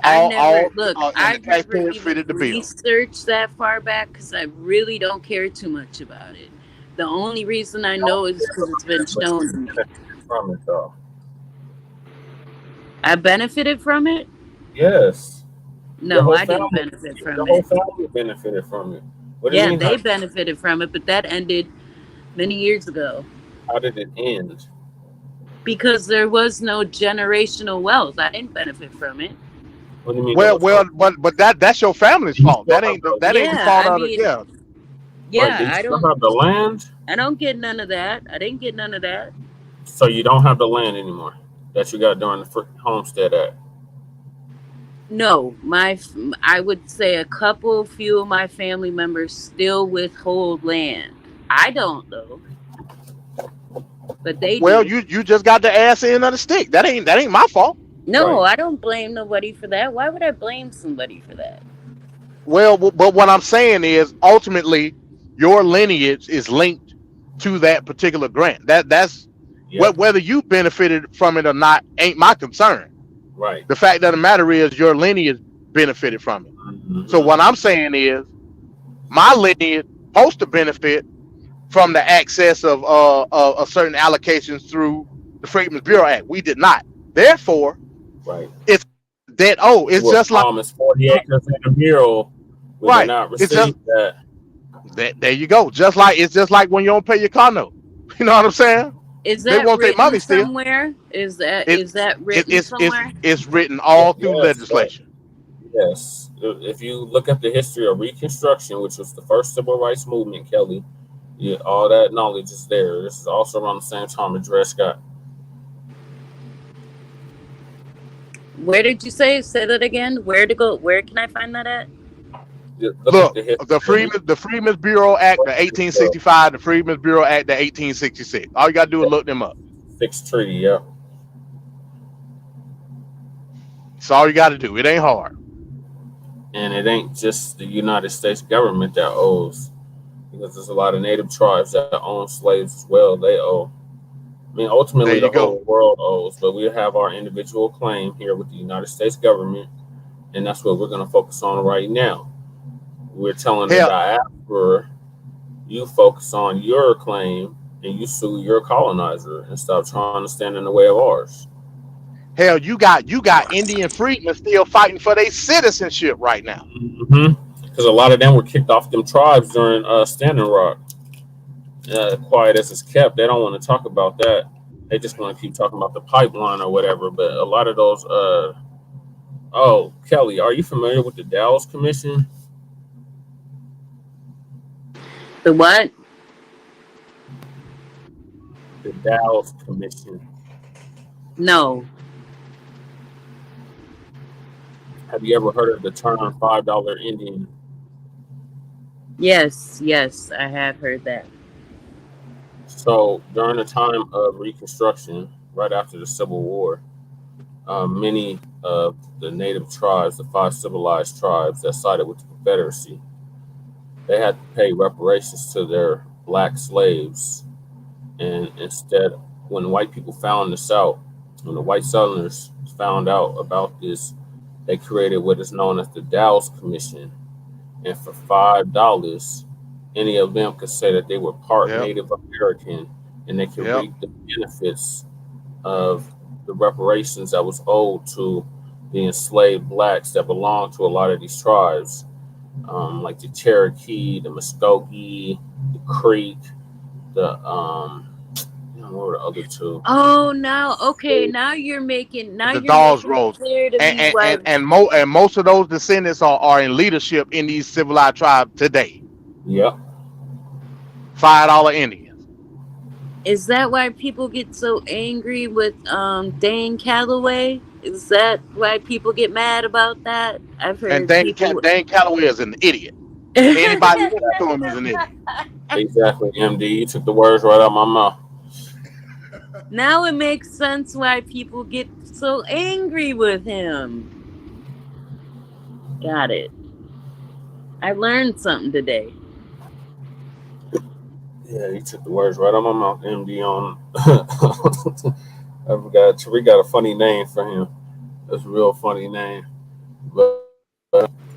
And the I've never taxpayers even fitted the bill. researched that far back because I really don't care too much about it. The only reason I Don't know is because it's been but shown you to me. benefited from it though. I benefited from it? Yes. Your No, whole I didn't family benefit your from whole it. family benefited from it. What do you Yeah, mean they benefited from it, but that ended many years ago how did it end? because there was no generational wealth. I didn't benefit from it. What do you mean there Well, was no but that's your family's you fault. still That have ain't the the Yeah, fault I of the mean, yeah. right, do yeah, you still have the land? I don't get none of that. I didn't get none of that. So you don't have the land anymore that you got during the Homestead Act. No, I would say few of my family members still withhold land. I don't though, but they Well, do. you just got the ass end of the stick. That ain't my fault. No, Right. I don't blame nobody for that. Why would I blame somebody for that? Well, but what I'm saying is ultimately your lineage is linked to that particular grant. That's Yep. whether you benefited from it or not ain't my concern. Right. The fact of the matter is your lineage benefited from it. So Mm-hmm. what I'm saying is my lineage supposed to benefit from the access of certain allocations through the Freedmen's Bureau Act. We did not. Therefore, Right. it's You it's were just like promised 40 acres and a mural. We did right. not It's just receive that. there you go. It's just like when you don't pay your car note. You know what I'm saying? Is They that want their written money still. somewhere? Is that It, is that it written somewhere? it's written all through Yes, but legislation. yes. If you look at the history of Reconstruction, which was the first civil rights movement, Kelly, yeah, all that knowledge is there. This is also around the same time as Dred Scott. Where did you say that again? Where to go? Where can I find that at? Look up Look, the history the of the Freedmen's Bureau Act, the world. 1865, the Freedmen's Bureau Act, the 1866. All you gotta do is look them up. Sixth treaty. Yeah, That's all you gotta do. It ain't hard. and it ain't just the United States government that owes, because there's a lot of native tribes that own slaves as well. They owe. I mean, There ultimately, the you go. whole world owes, but we have our individual claim here with the United States government, and that's what we're going to focus on right now. We're telling the Hell, diaspora, you focus on your claim and you sue your colonizer and stop trying to stand in the way of ours. hell, you got Indian freedmen still fighting for their citizenship right now. Because a lot of them were kicked off them tribes during Standing Rock. Quiet as it's kept, they don't want to talk about that. They just want to keep talking about the pipeline or whatever. But a lot of those, oh, Kelly, are you familiar with the Dallas Commission? The what? The Dallas Commission. No. Have you ever heard of the term $5 Indian? Yes, I have heard that. So during the time of Reconstruction, right after the Civil War, many of the native tribes, the five civilized tribes that sided with the Confederacy, they had to pay reparations to their black slaves. And instead, when white people found this out, when the white Southerners found out about this, they created what is known as the Dallas Commission. And for $5, any of them could say that they were part Yep, Native American, and they could yep. reap the benefits of the reparations that was owed to the enslaved blacks that belonged to a lot of these tribes, like the Cherokee, the Muskogee, the Creek, the what were the other two? Oh, now okay. Now The you're Dawes making it Road, clear to and me and why. and, and most of those descendants are in leadership in these civilized tribes today. Yep. $5 Indians. Is that why people get so angry with Dane Calloway? Is that why people get mad about that? I've And heard people. Dan Calloway is an idiot. Anybody listen to him is an idiot. Exactly, MD. You took the words right out of my mouth. Now it makes sense why people get so angry with him. Got it. I learned something today. Yeah, you took the words right out of my mouth, MD. On I forgot. Tariq got a funny name for him. That's a real funny name. But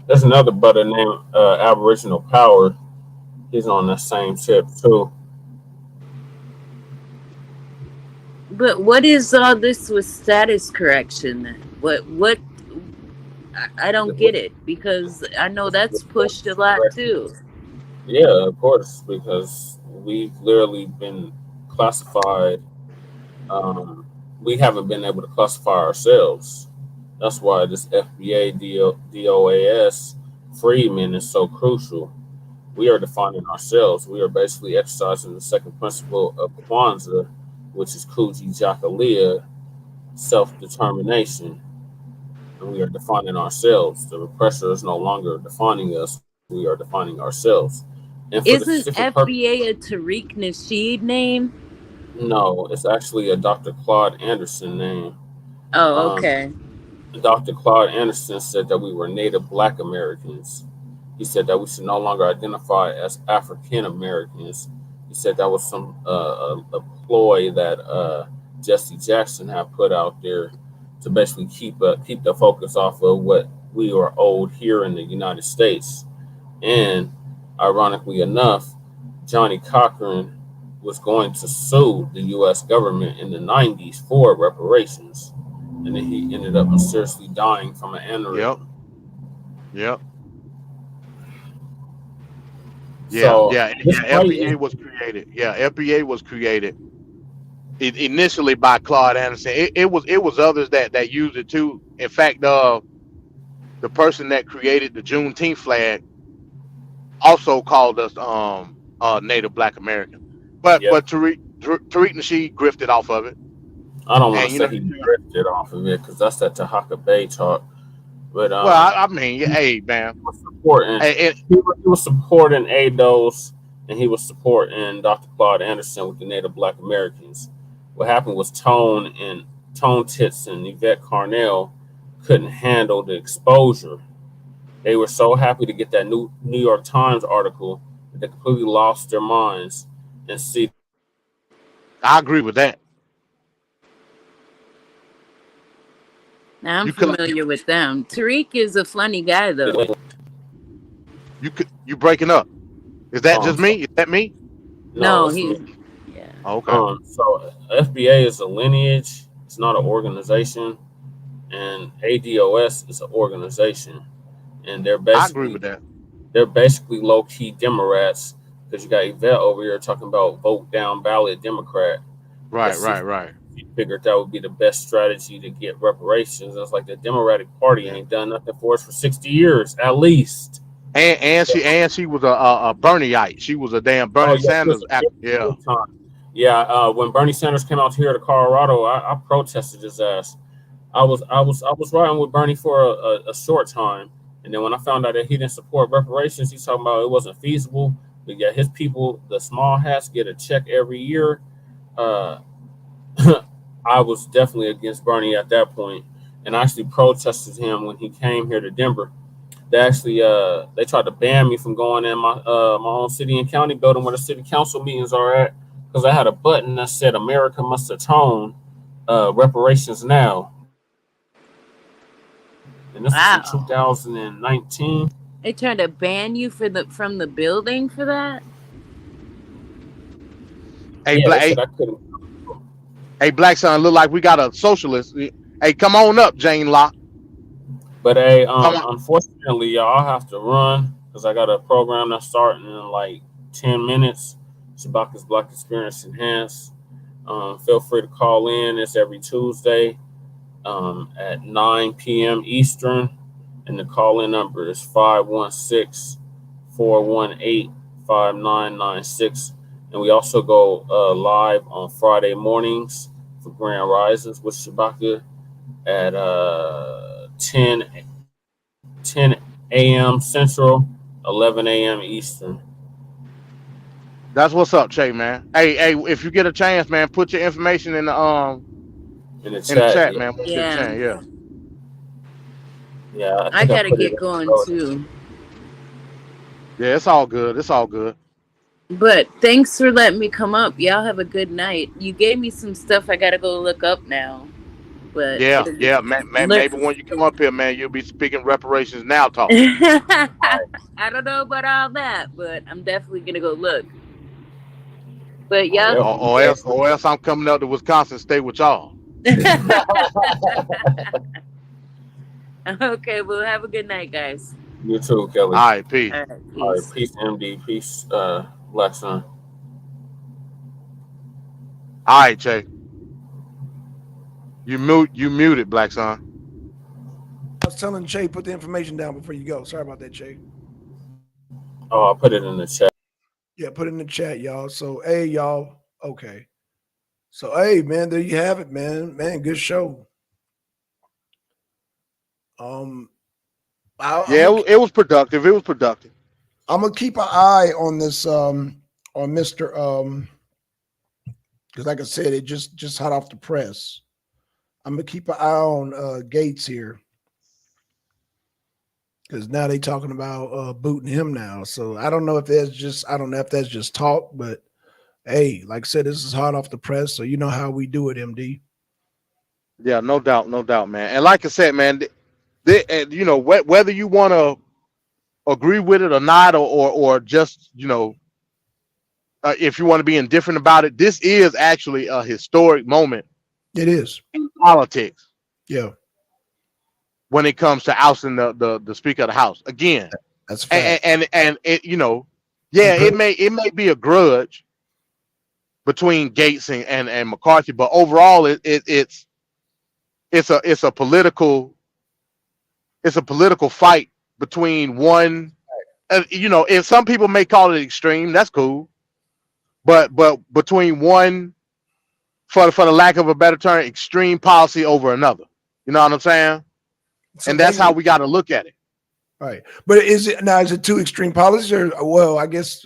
there's another brother named Aboriginal Power. He's on that same tip too. But what is all this with status correction then? What I don't get it because I know that's pushed a lot too. Yeah, of course, because we've literally been classified. Um, we haven't been able to classify ourselves. That's why this FBA DOAS Freeman is so crucial. We are defining ourselves. We are basically exercising the second principle of Kwanzaa, which is Kuji Jakalia, self determination. And we are defining ourselves. The repressor is no longer defining us, we are defining ourselves. And for the Isn't specific purpose, FBA a Tariq Nasheed name? no, it's actually a Dr. Claude Anderson name. Oh, Um, okay. Dr. Claude Anderson said that we were Native Black Americans. He said that we should no longer identify as African Americans. He said that was some a ploy that Jesse Jackson had put out there to basically keep the focus off of what we are owed here in the United States. And ironically enough, Johnny Cochran was going to sue the U.S. government in the 90s for reparations. And then he ended up mysteriously dying from an Yep, aneurysm. yep, yeah, So yeah, this yeah. fight, FBA was created. Yeah, FBA was created initially by Claude Anderson. It was others that used it too. In fact, the person that created the Juneteenth flag also called us Native Black American. But yep. Tariq Nasheed grifted off of it. I don't want And to you say know, he drifted off of it because that's that Tahaka Bay talk. But well, I mean, hey, man, was supporting hey, he was supporting ADOS and he was supporting Dr. Claude Anderson with the Native Black Americans. What happened was Tone Tits and Yvette Carnell couldn't handle the exposure. They were so happy to get that New York Times article that they completely lost their minds and see I agree with that. Now I'm You could, familiar with them. Tariq is a funny guy though. you breaking up. Is that just so me? Is that me? no, No, it's me. he yeah. Oh, okay, So FBA is a lineage, it's not an organization, and ADOS is an organization, and I agree with that. they're basically low key Democrats because you got Yvette over here talking about vote down ballot Democrat Right, because right, right. she figured that would be the best strategy to get reparations. It's like the Democratic Party Yeah. ain't done nothing for us for 60 years at least. And she was a Bernieite. She was a damn Oh Bernie yeah, she was Sanders. a hippie Yeah, big time. Yeah, when Bernie Sanders came out here to Colorado, I protested his ass. I was riding with Bernie for a short time, and then when I found out that he didn't support reparations, he's talking about it wasn't feasible. But yeah, his people, the small hats, get a check every year. Uh, I was definitely against Bernie at that point, and I actually protested him when he came here to Denver. They tried to ban me from going in my own city and county building where the city council meetings are at because I had a button that said America must atone, reparations now, and this was in Wow. 2019. They tried to ban you for the from the building for that? hey, Yeah, they black, said hey, I couldn't. hey, black son, look like we got a socialist. Hey, come on up, Jane Locke. But hey, Come on. unfortunately, y'all, I have to run because I got a program that's starting in like 10 minutes. Shabaka's Black Experience Enhanced. Feel free to call in. It's every Tuesday at 9 p.m. Eastern. And the call in number is 516-418-5996. And we also go live on Friday mornings for Grand Rises with Shabaka at 10 a.m. Central, 11 a.m. Eastern. That's what's up, Che, man. Hey, if you get a chance, man, put your information In the in the chat, chat, yeah. man. When you get a Yeah. chance, yeah. Yeah, I I think I gotta put it get in the going notes. too. Yeah, it's all good. It's all good. But thanks for letting me come up. Y'all have a good night. You gave me some stuff I gotta go look up now. But Yeah, it'll yeah, man, look maybe when you come up here, man, you'll be speaking reparations now talk. I don't know about all that, but I'm definitely gonna go look. But Oh, y'all yeah. Or else I'm coming up to Wisconsin, stay with y'all. Okay, well have a good night, guys. You too, Kelly. All right, peace. All right, All right, peace. peace, MD. Peace, Black Sun. All right, Che. You muted, black son. I was telling Jay, put the information down before you go. Sorry about that, Jay. Oh, I'll put it in the chat. Yeah, put it in the chat, y'all. So, hey, y'all. Okay. So, hey, man, there you have it, man. Man, good show. Um, I'm Yeah, gonna it was productive. It was productive. I'm gonna keep an eye on this on Mr. Because like I said, it just hot off the press. I'm gonna keep an eye on Gates here because now they talking about booting him now. So I don't know if that's just talk, but hey, like I said, this is hot off the press, so you know how we do it, MD. Yeah, no doubt, man. And like I said, man, whether you want to agree with it or not, or just if you want to be indifferent about it, this is actually a historic moment It is. in politics Yeah, when it comes to ousting the Speaker of the House again. that's a fact. And it I'm yeah, good. it may be a grudge between Gates and McCarthy, but overall it's a political fight between one. If some people may call it extreme, that's cool. But between one for the lack of a better term, extreme policy over another. You know what I'm saying? So And that's how we got to look at it. right. But is it two extreme policies or I guess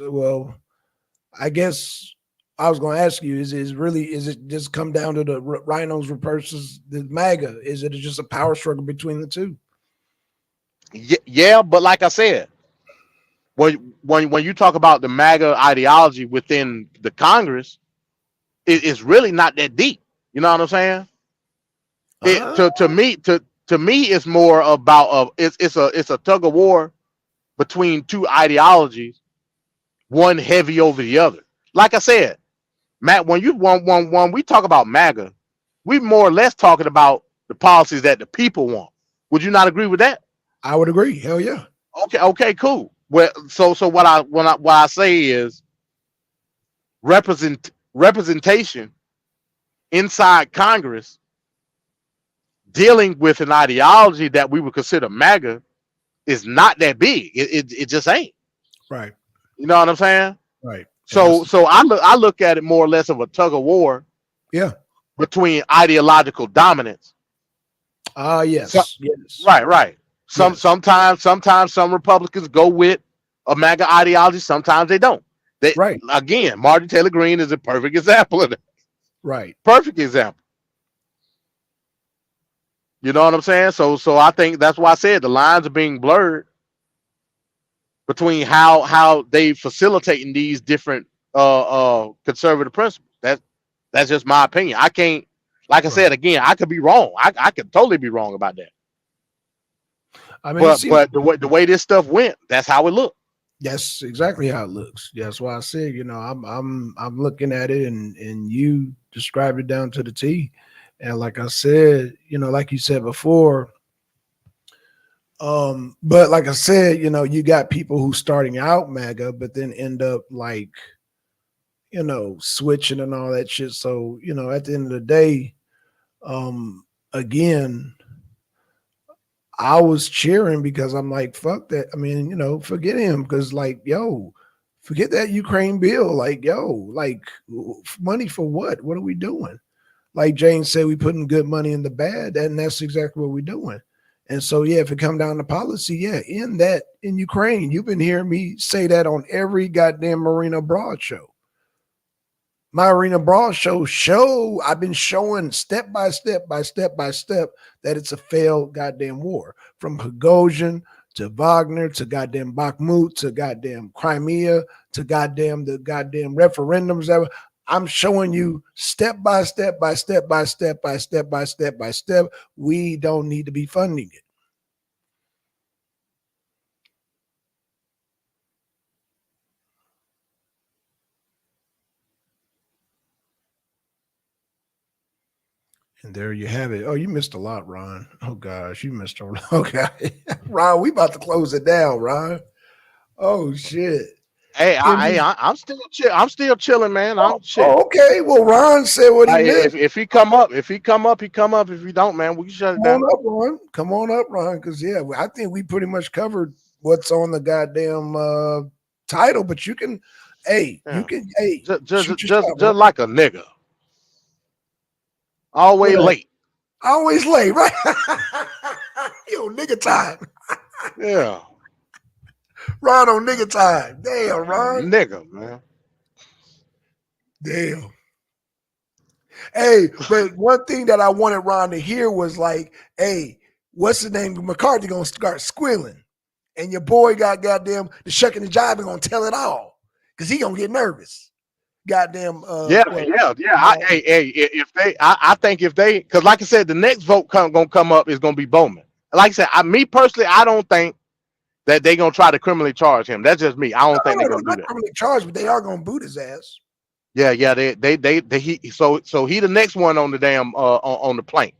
I was going to ask you, is it just come down to the rhinos versus the MAGA? Is it just a power struggle between the two? Yeah, but like I said, when you talk about the MAGA ideology within the Congress, it's really not that deep. You know what I'm saying? To me, it's more about it's a tug of war between two ideologies, one heavy over the other. Like I said, Matt, when we talk about MAGA, we more or less talking about the policies that the people want. Would you not agree with that? I would agree. Hell yeah. Okay, cool. Well, so what I say is representation inside Congress dealing with an ideology that we would consider MAGA is not that big. It just ain't. Right. You know what I'm saying? Right. So I look at it more or less of a tug of war. Yeah. Between ideological dominance. Yes. Yes. Right. Sometimes some Republicans go with a MAGA ideology. Sometimes they don't. Right. Again, Martin Taylor Greene is a perfect example of that. Right. Perfect example. You know what I'm saying? So I think that's why I said the lines are being blurred between how they facilitating these different conservative principles. That's just my opinion. I can't, like I said again, I could be wrong. I could totally be wrong about that. I mean, but the way this stuff went, that's how it looked. That's exactly how it looks. That's why I said, I'm looking at it and you described it down to the T. And like I said, like you said before, but like I said, you got people who starting out MAGA, but then end up like, switching and all that shit. So, at the end of the day, again, I was cheering because I'm like, fuck that. I mean, forget him because like, forget that Ukraine bill. Like, like money for what? What are we doing? Like Jane said, we putting good money in the bad, and that's exactly what we're doing. And so, yeah, if it come down to policy, in Ukraine, you've been hearing me say that on every goddamn Marina Broad show. My Arena Brawl show, I've been showing step by step that it's a failed goddamn war. From Prigozhin to Wagner to goddamn Bakhmut to goddamn Crimea to goddamn the goddamn referendums. I'm showing you step by step. We don't need to be funding it. And there you have it. Oh, you missed a lot, Ron. Oh gosh, you missed a lot. Okay, Ron, we about to close it down, Ron. Oh shit. Hey, I'm still chilling, man. I'm shit. Okay. Well, Ron said what he missed. If he come up, he come up. If he don't, man, we can shut it down. Come on up, Ron. Because I think we pretty much covered what's on the goddamn title. But you can, just like a nigga. Always late. Always late, right? Yo, nigga time. Yeah. Ron on nigga time. Damn, Ron. Nigga, man. Damn. Hey, but one thing that I wanted Ron to hear was like, hey, what's the name? McCarthy gonna start squealing. And your boy got goddamn the shucking the jive and gonna tell it all. Because he gonna get nervous. Goddamn. Yeah. I think if they, because like I said, the next vote gonna come up is gonna be Bowman. Like I said, me personally, I don't think that they gonna try to criminally charge him. That's just me. I don't think they're gonna do that. Criminally charged, but they are gonna boot his ass. Yeah. So he the next one on the damn on the plank.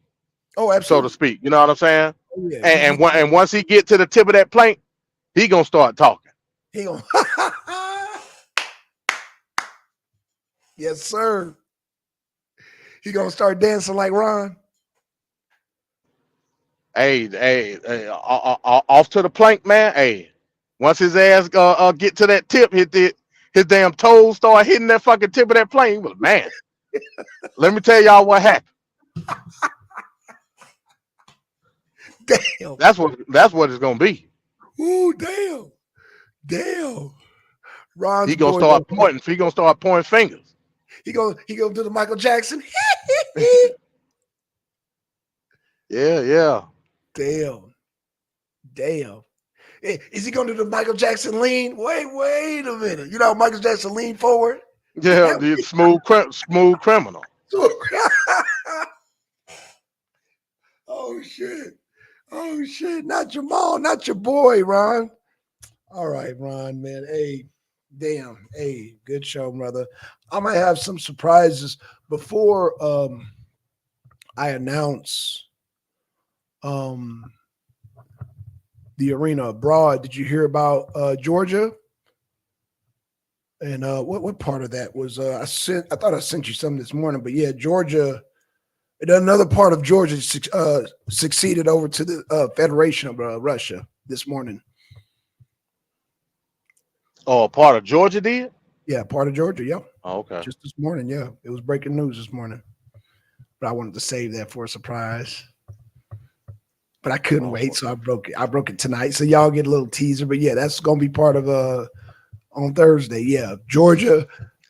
Oh, absolutely. So to speak. You know what I'm saying? Oh, yeah. And once he get to the tip of that plank, he gonna start talking. He gonna. Yes, sir. He gonna start dancing like Ron. Hey, off to the plank, man. Hey, once his ass get to that tip, his damn toes start hitting that fucking tip of that plank. Well, man, Let me tell y'all what happened. Damn. That's what it's gonna be. Ooh, damn. Damn. Ron's He gonna boy. start pointing. He gonna start pointing fingers. He go do the Michael Jackson. Yeah. Damn. Damn. Is he gonna do the Michael Jackson lean? Wait a minute. You know how Michael Jackson lean forward? Yeah, the smooth criminal. Oh shit. Oh shit. Not Jamal, not your boy, Ron. All right, Ron, man. Hey, damn. Hey, good show, brother. I might have some surprises before I announce um the arena abroad. Did you hear about Georgia? And what part of that was I thought I sent you something this morning, but yeah, Georgia. Another part of Georgia succeeded over to the Federation of Russia this morning. Oh, a part of Georgia did. Yeah, part of Georgia. Yep, Oh, okay. just this morning. Yeah, it was breaking news this morning. But I wanted to save that for a surprise. But I couldn't wait, so I broke it. I broke it tonight, so y'all get a little teaser. But yeah, that's gonna be part of on Thursday. Yeah, Georgia.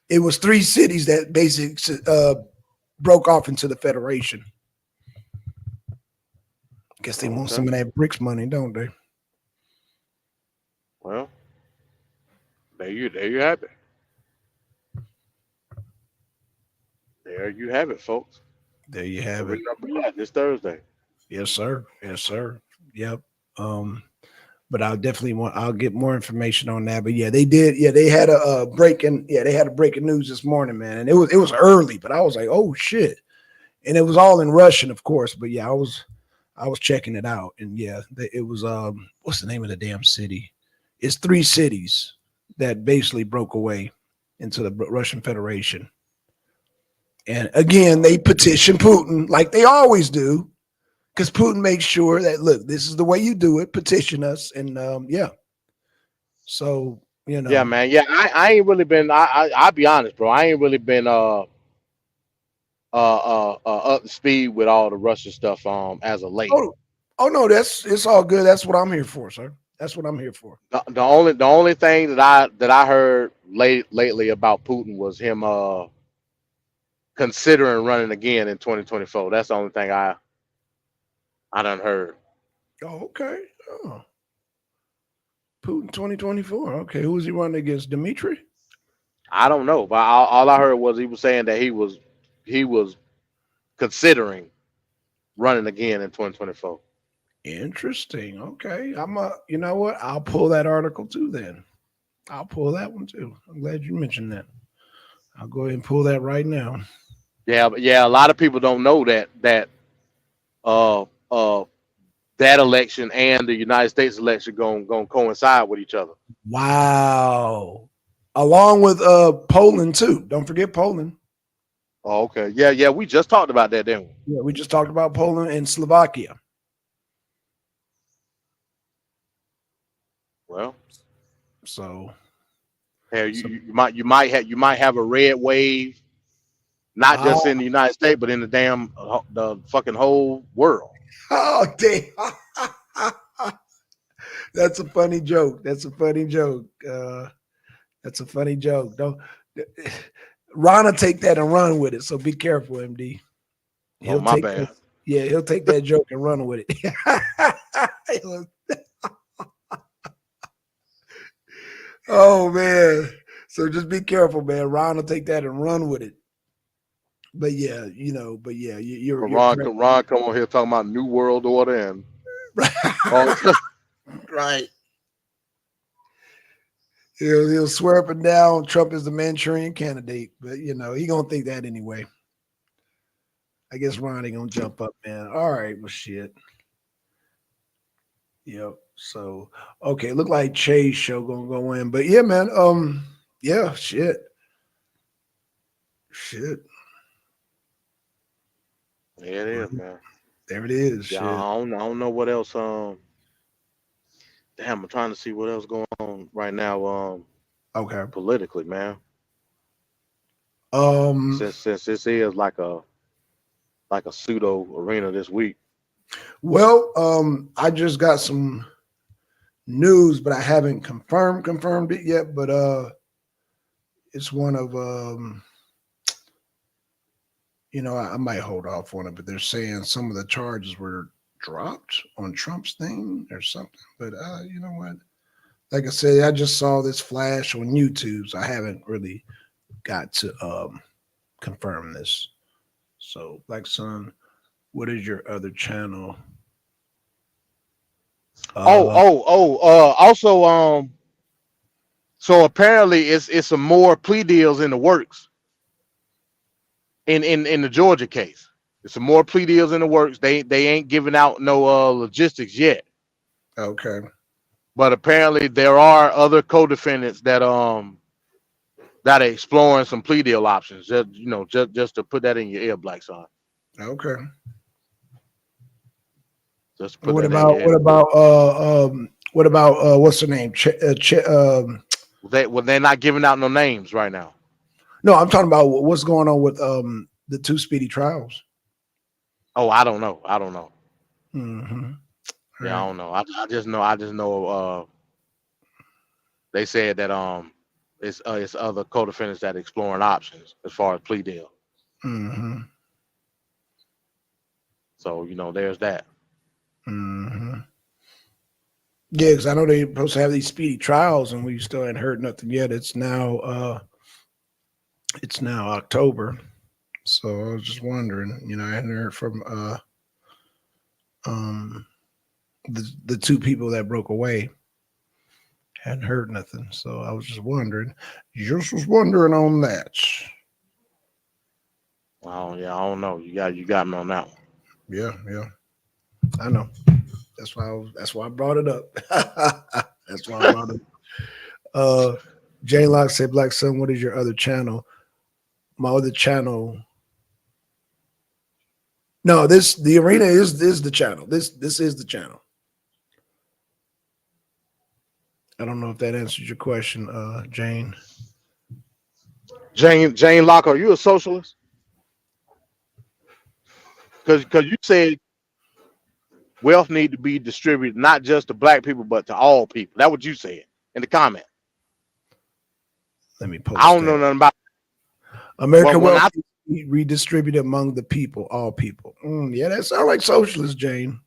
It was 3 cities that basically broke off into the Federation. Guess they want some of that BRICS money, don't they? Well, there you have it. There you have it, folks. There you have it. This Thursday. Yes, sir. Yes, sir. Yep. But I'll get more information on that. But yeah, they did. Yeah, they had a breaking. Yeah, they had a breaking news this morning, man, and it was early, but I was like, oh shit, and it was all in Russian, of course. But yeah, I was checking it out, and yeah, it was what's the name of the damn city? It's 3 cities that basically broke away into the Russian Federation, and again, they petition Putin like they always do. Because Putin makes sure that look, this is the way you do it. Petition us, and yeah. So Yeah, man. Yeah, I ain't really been. I'll be honest, bro. I ain't really been up to speed with all the Russia stuff as of late. Oh no, it's all good. That's what I'm here for, sir. That's what I'm here for. The only thing that I heard lately about Putin was him considering running again in 2024. That's the only thing I done heard. Oh, okay. Oh. Putin 2024. Okay, who was he running against? Dmitry? I don't know, but all I heard was he was saying that he was considering running again in 2024. Interesting. Okay. You know what? I'll pull that article too then. I'll pull that one too. I'm glad you mentioned that. I'll go ahead and pull that right now. Yeah, but yeah, a lot of people don't know that uh uh that election and the United States election going coincide with each other. Wow. Along with Poland too. Don't forget Poland. Oh, okay. Yeah, we just talked about that, didn't we? Yeah, we just talked about Poland and Slovakia. Well, so you might have a red wave, not just in the United States, but in the damn the fucking whole world. Oh damn. That's a funny joke. That's a funny joke. That's a funny joke. Don't Ron take that and run with it. So be careful, MD. Oh, my bad. He'll take that joke and run with it. Oh man. So just be careful, man. Ron will take that and run with it. But yeah, you're Ron come on here talking about New World Order and right. He'll swear up and down Trump is the Manchurian candidate, but he gonna think that anyway. I guess Ron ain't gonna jump up, man. All right, well shit. Yep. So okay, look like Chase show gonna go in. But yeah, man. Yeah, shit. Yeah, it is, man. There it is. Yeah, shit. I don't know what else. Damn, I'm trying to see what else going on right now. Okay. Politically, man. since this is like a pseudo arena this week. Well, I just got some news, but I haven't confirmed it yet. But it's one of I might hold off on it, but they're saying some of the charges were dropped on Trump's thing or something. But you know what? Like I said, I just saw this flash on YouTube, so I haven't really got to confirm this. So, Black Sun, what is your other channel? Also, so apparently it's some more plea deals in the works in the Georgia case. There's some more plea deals in the works. They ain't giving out no logistics yet, Okay. but apparently there are other co-defendants that are exploring some plea deal options. Just to put that in your ear, Black Sun. Okay. Just to put that in your ear. What about what's her name? They're not giving out no names right now. No, I'm talking about what's going on with the two speedy trials. Oh, I don't know. Mm-hmm. Yeah, I don't know. I just know. They said that it's other co-defendants that are exploring options as far as plea deal. Mm-hmm. So there's that. Mm-hmm. Yeah, because I know they're supposed to have these speedy trials, and we still ain't heard nothing yet. It's now October, so I was just wondering. I hadn't heard from the two people that broke away. Hadn't heard nothing, so I was just wondering. Just was wondering on that. Oh yeah, I don't know. You got me on that one. Yeah, I know. That's why I brought it up. That's why I brought it up. Jane Locke said, Black Sun, what is your other channel? My other channel. No, the arena is the channel. This is the channel. I don't know if that answers your question, Jane. Jane Locke, are you a socialist? Because you said wealth need to be distributed not just to black people but to all people. That's what you said in the comment. Let me post. I don't know nothing about American wealth redistributed among the people, all people. Yeah, that sounds like socialist, Jane.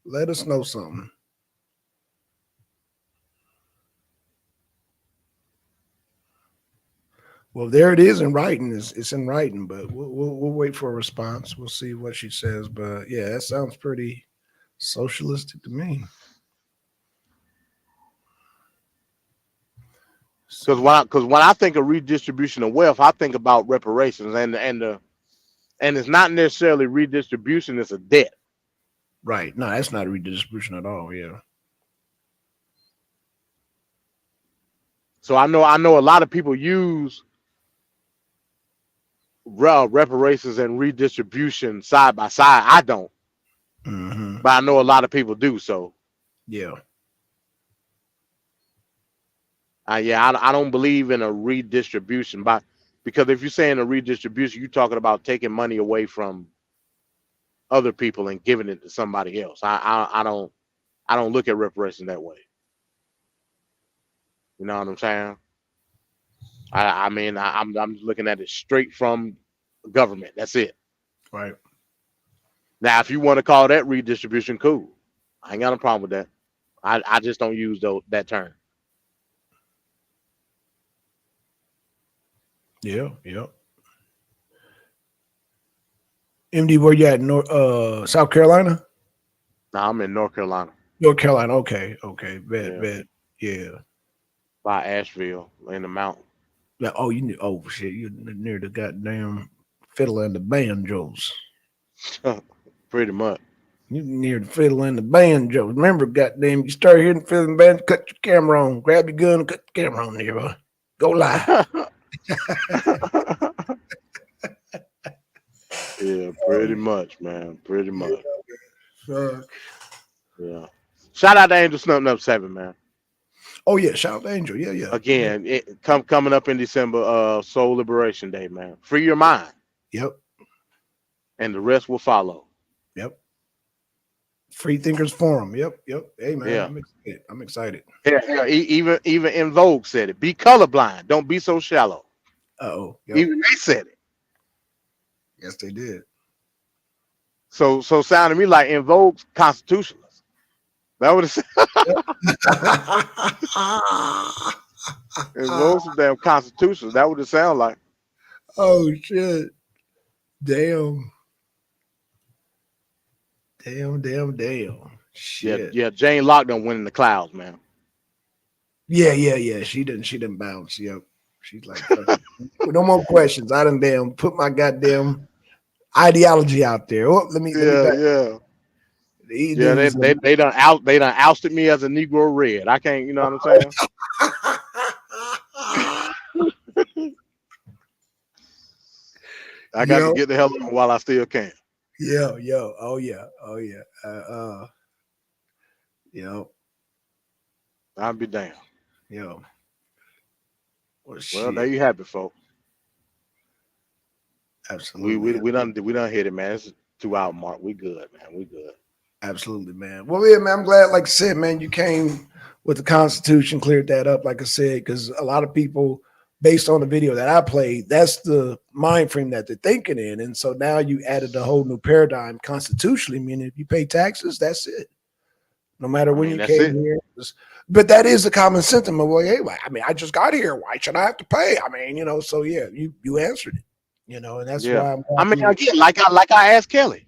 Let us know something. Well, there it is in writing. It's in writing, but we'll wait for a response. We'll see what she says. But yeah, that sounds pretty socialistic to me. Because when I think of redistribution of wealth, I think about reparations and it's not necessarily redistribution; it's a debt. Right? No, that's not a redistribution at all. Yeah. So I know a lot of people use reparations and redistribution side by side. I don't, but I know a lot of people do. So yeah. I don't believe in a redistribution, because if you're saying a redistribution, you're talking about taking money away from other people and giving it to somebody else. I don't look at reparations that way. You know what I'm saying? I'm looking at it straight from government. That's it. Right. Now, if you want to call that redistribution, cool. I ain't got a problem with that. I just don't use that term. Yeah. MD, where you at? South Carolina? No, I'm in North Carolina. North Carolina. Okay. Bet. Yeah. By Asheville, in the mountain. Yeah. Oh, you knew. Oh shit, you're near the goddamn fiddle and the banjos. Pretty much. You near the fiddle and the banjos. Remember, goddamn, you start hearing the fiddle and banjo, cut your camera on, grab your gun, and cut the camera on there, boy. Go live. Yeah, pretty much, man. Pretty much. Fuck. Yeah. Shout out to Angel Snubbing Up 7, man. Oh yeah, shout out to Angel. Yeah, yeah. Again, coming up in December, Soul Liberation Day, man. Free your mind, Yep. and the rest will follow. Yep. Free Thinkers Forum. Yep. Yep. Hey man, Yeah. I'm excited. I'm excited. Yeah, even In Vogue said it. Be colorblind. Don't be so shallow. Oh. Yep. Even they said it. Yes, they did. So sounded to me like In Vogue's constitutionalists. That would have said In Vogue's some damn constitutionalists. That would have sound like. Oh shit. Damn. Damn. Shit. Yeah. Jane Locke done went in the clouds, man. Yeah. She didn't bounce. Yep. She's like, no more questions. I done damn put my goddamn ideology out there. Oh, let me Yeah. These Yeah, dudes they done ousted me as a Negro Red. I can't, you know what I'm saying? I got to get the hell on while I still can. Oh yeah. I'll be damned. Well, Well, there you have it, folks. Absolutely. We done hit it, man. It's a 2-hour mark. We good, man. We good. Absolutely, man. Well, yeah, man. I'm glad, like I said, man, you came with the Constitution, cleared that up, like I said, because a lot of people, based on the video that I played, that's the mind frame that they're thinking in. And so now you added a whole new paradigm constitutionally, meaning if you pay taxes, that's it. No matter when you came here. But that is the common sentiment. Well, hey, I mean, I just got here. Why should I have to pay? I mean, so yeah, you answered it. And that's why I mean, again, like I asked Kelly,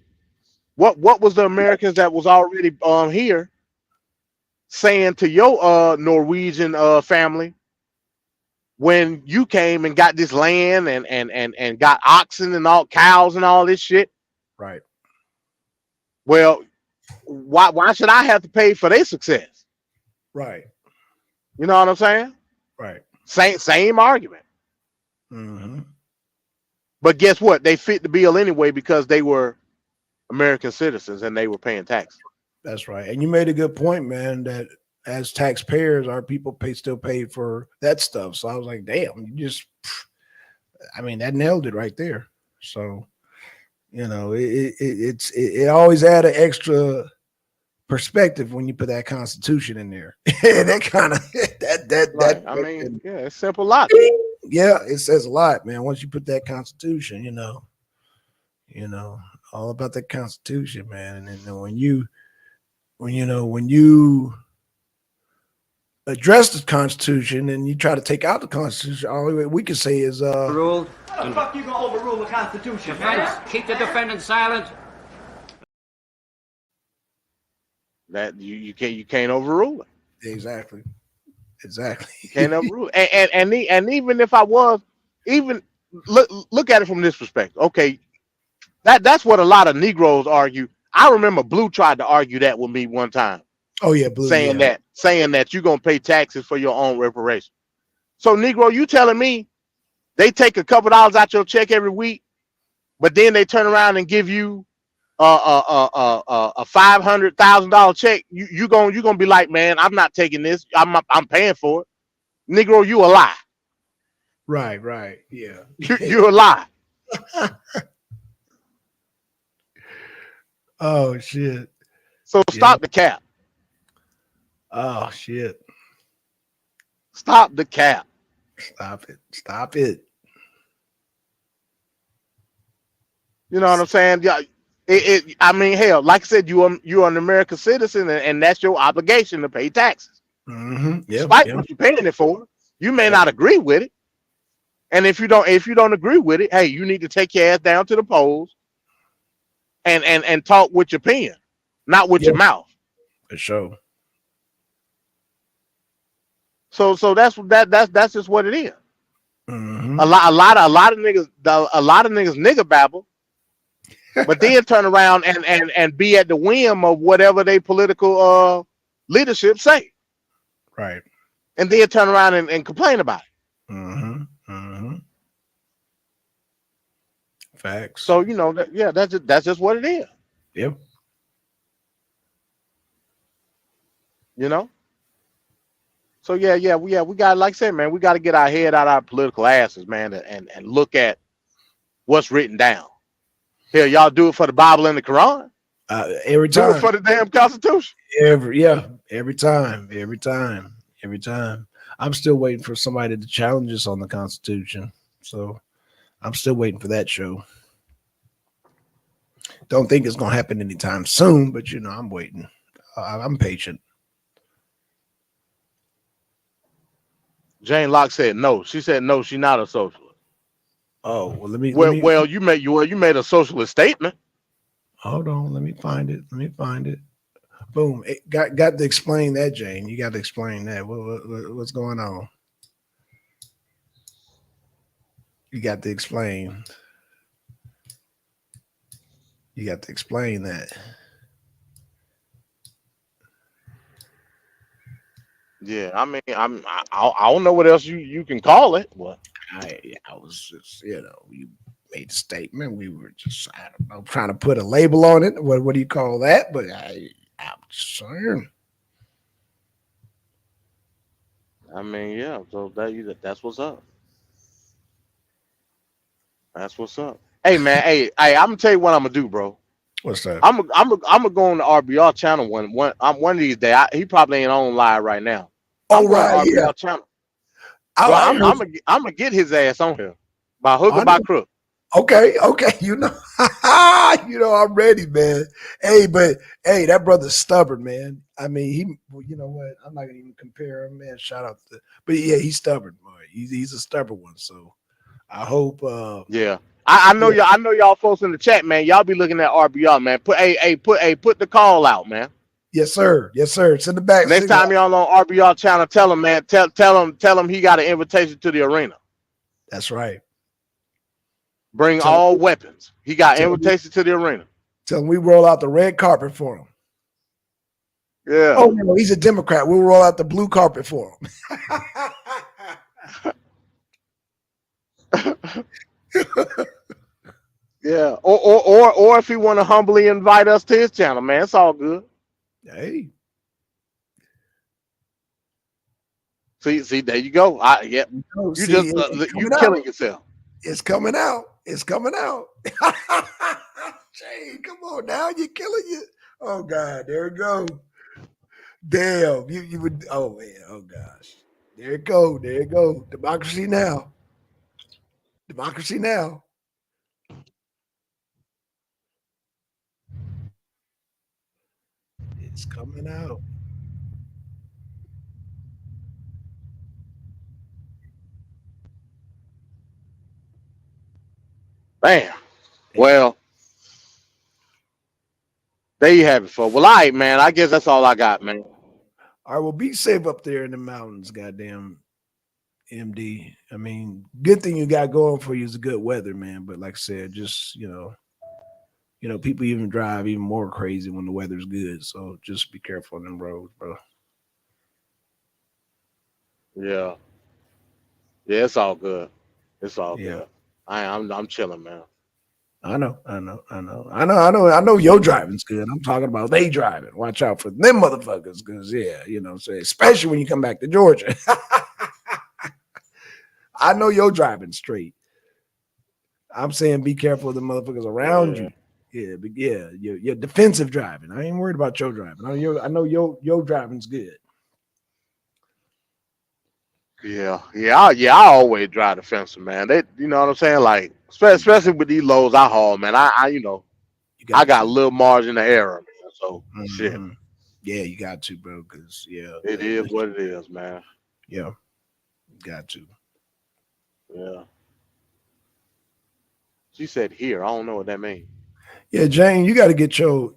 what was the Americans that was already here saying to your Norwegian family when you came and got this land and got oxen and all cows and all this shit? Right. Well, why should I have to pay for their success? Right. You know what I'm saying? Right. Same argument. Mm-hmm. But guess what? They fit the bill anyway because they were American citizens and they were paying tax. That's right. And you made a good point, man, that as taxpayers, our people still pay for that stuff. So I was like, damn, that nailed it right there. So, it always add an extra perspective when you put that Constitution in there. That kind of Right. I mean, yeah, it's simple logic. Yeah, it says a lot, man. Once you put that Constitution, all about that Constitution, man. And then when you address the Constitution and you try to take out the Constitution, all we can say is Ruled. How the fuck you gonna overrule the Constitution? Keep the defendant silent. That you can't overrule it. Exactly. You can't overrule it. And even if I was, even look at it from this perspective. Okay, that's what a lot of Negroes argue. I remember Blue tried to argue that with me one time. Oh yeah, Blue, saying that you're gonna pay taxes for your own reparation. So Negro, you telling me they take a couple dollars out your check every week, but then they turn around and give you a $500,000 check? You gonna be like, man, I'm not taking this. I'm paying for it. Negro, you a lie. Right. Yeah. You're a lie. Oh shit. So stop the cap. Oh shit. Stop the cap. Stop it. You know what I'm saying? Yeah. I mean, hell, like I said, you're an American citizen, and that's your obligation to pay taxes. Mm-hmm. Despite what you're paying it for, you may not agree with it. And if you don't agree with it, hey, you need to take your ass down to the polls and talk with your pen, not with your mouth. For sure. So that's just what it is. Mm-hmm. A lot of niggas nigga babble, but then turn around and be at the whim of whatever they political leadership say. Right. And then turn around and complain about it. Mm-hmm. Mm-hmm. Facts. So that's just what it is. Yep. You know. So we got, like I said, man, we got to get our head out of our political asses, man, and look at what's written down. Hell, y'all do it for the Bible and the Quran. Every Do it time. for the damn Constitution. Every time. I'm still waiting for somebody to challenge us on the Constitution. So I'm still waiting for that show. Don't think it's gonna happen anytime soon, but I'm waiting. I'm patient. Jane Locke said no. She said no. She's not a socialist. Oh well, let me You made a socialist statement. hold on. Let me find it. Boom. Got to explain that, Jane. You got to explain that. What's going on? You got to explain. You got to explain that. Yeah, I mean, I don't know what else you can call it. What? I was just, you made a statement. We were just, I don't know, trying to put a label on it. What do you call that? But I'm just saying. I mean, yeah. So that's what's up. That's what's up. Hey, man. Hey, I'm gonna tell you what I'm gonna do, bro. What's that? I'm gonna go on the RBR channel one of these days. He probably ain't on live right now. I'm going Right, to yeah. RBR channel. Oh, Well, I I'm heard. gonna get his ass on here by hook or I by know. crook. Okay. I'm ready, man. Hey, but hey, that brother's stubborn, man. I mean, you know what? I'm not gonna even compare him, man. Shout out but yeah, he's stubborn, boy. He's a stubborn one. So I hope. Yeah. I know Yeah. y'all. I know y'all folks in the chat, man. Y'all be looking at RBR, man. Put the call out, man. Yes, sir. Yes, sir. It's in the back. Next time y'all on RBR channel, tell him, man. Tell him he got an invitation to the arena. That's right. Bring Tell all him, weapons. He got tell him, invitation to the arena. tell him we roll out the red carpet for him. Yeah. Oh no, he's a Democrat. We'll roll out the blue carpet for him. Yeah. Or if he want to humbly invite us to his channel, man, it's all good. Hey. See, there you go. You See, just it's you coming out. killing yourself. It's coming out. It's coming out. Jay, come on now. You're killing you. Oh God, there it go. Damn. You would man. Oh gosh. There it go. There it go. Democracy now. Democracy now. It's coming out. Bam. Well, there you have it, folks. Well, all right, man. I guess that's all I got, man. All right, well, be safe up there in the mountains, goddamn MD. I mean, good thing you got going for you is the good weather, man. But like I said, just people even drive even more crazy when the weather's good. So just be careful on them roads, bro. Yeah. Yeah, it's all good. It's all Yeah. good. I'm chilling, man. I know. Your driving's good. I'm talking about they driving. Watch out for them motherfuckers, because especially when you come back to Georgia. I know your driving straight. I'm saying be careful of the motherfuckers around you. Yeah, but yeah, your defensive driving. I ain't worried about your driving. I know your driving's good. Yeah. I always drive the fence, man. You know what I'm saying? Like, especially with these loads I haul, man. I got a little margin of error, man. So shit. Yeah, you got to, bro. Because It is what it is, man. Yeah, got to. Yeah. She said here. I don't know what that means. Yeah, Jane, you got to get your.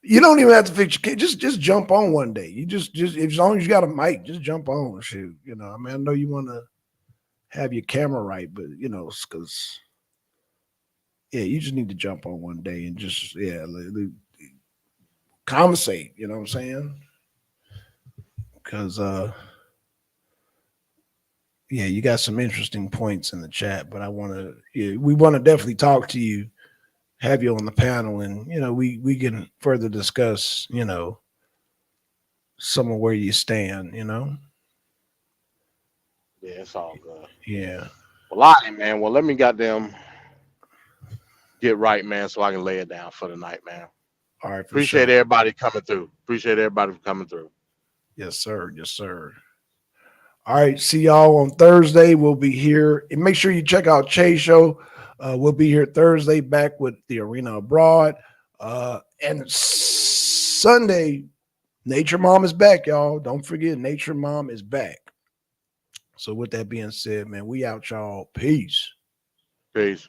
You don't even have to fix your. Just jump on one day. You just as long as you got a mic, just jump on. Shoot, I mean, I know you want to have your camera right, but because you just need to jump on one day and just conversate. You know what I'm saying? Because you got some interesting points in the chat, but we want to definitely talk to you, have you on the panel, and we can further discuss some of where you stand. Yeah, it's all good. Yeah. Well, all right, man. Well, let me goddamn get right, man, so I can lay it down for the night, man. All right, for Appreciate sure. everybody coming through. Appreciate everybody for coming through. Yes, sir. Yes, sir. All right. See y'all on Thursday. We'll be here. And make sure you check out Chase Show. We'll be here Thursday back with the Arena Abroad. And Sunday, Nature Mom is back, y'all. Don't forget, Nature Mom is back. So with that being said, man, we out, y'all. Peace. Peace.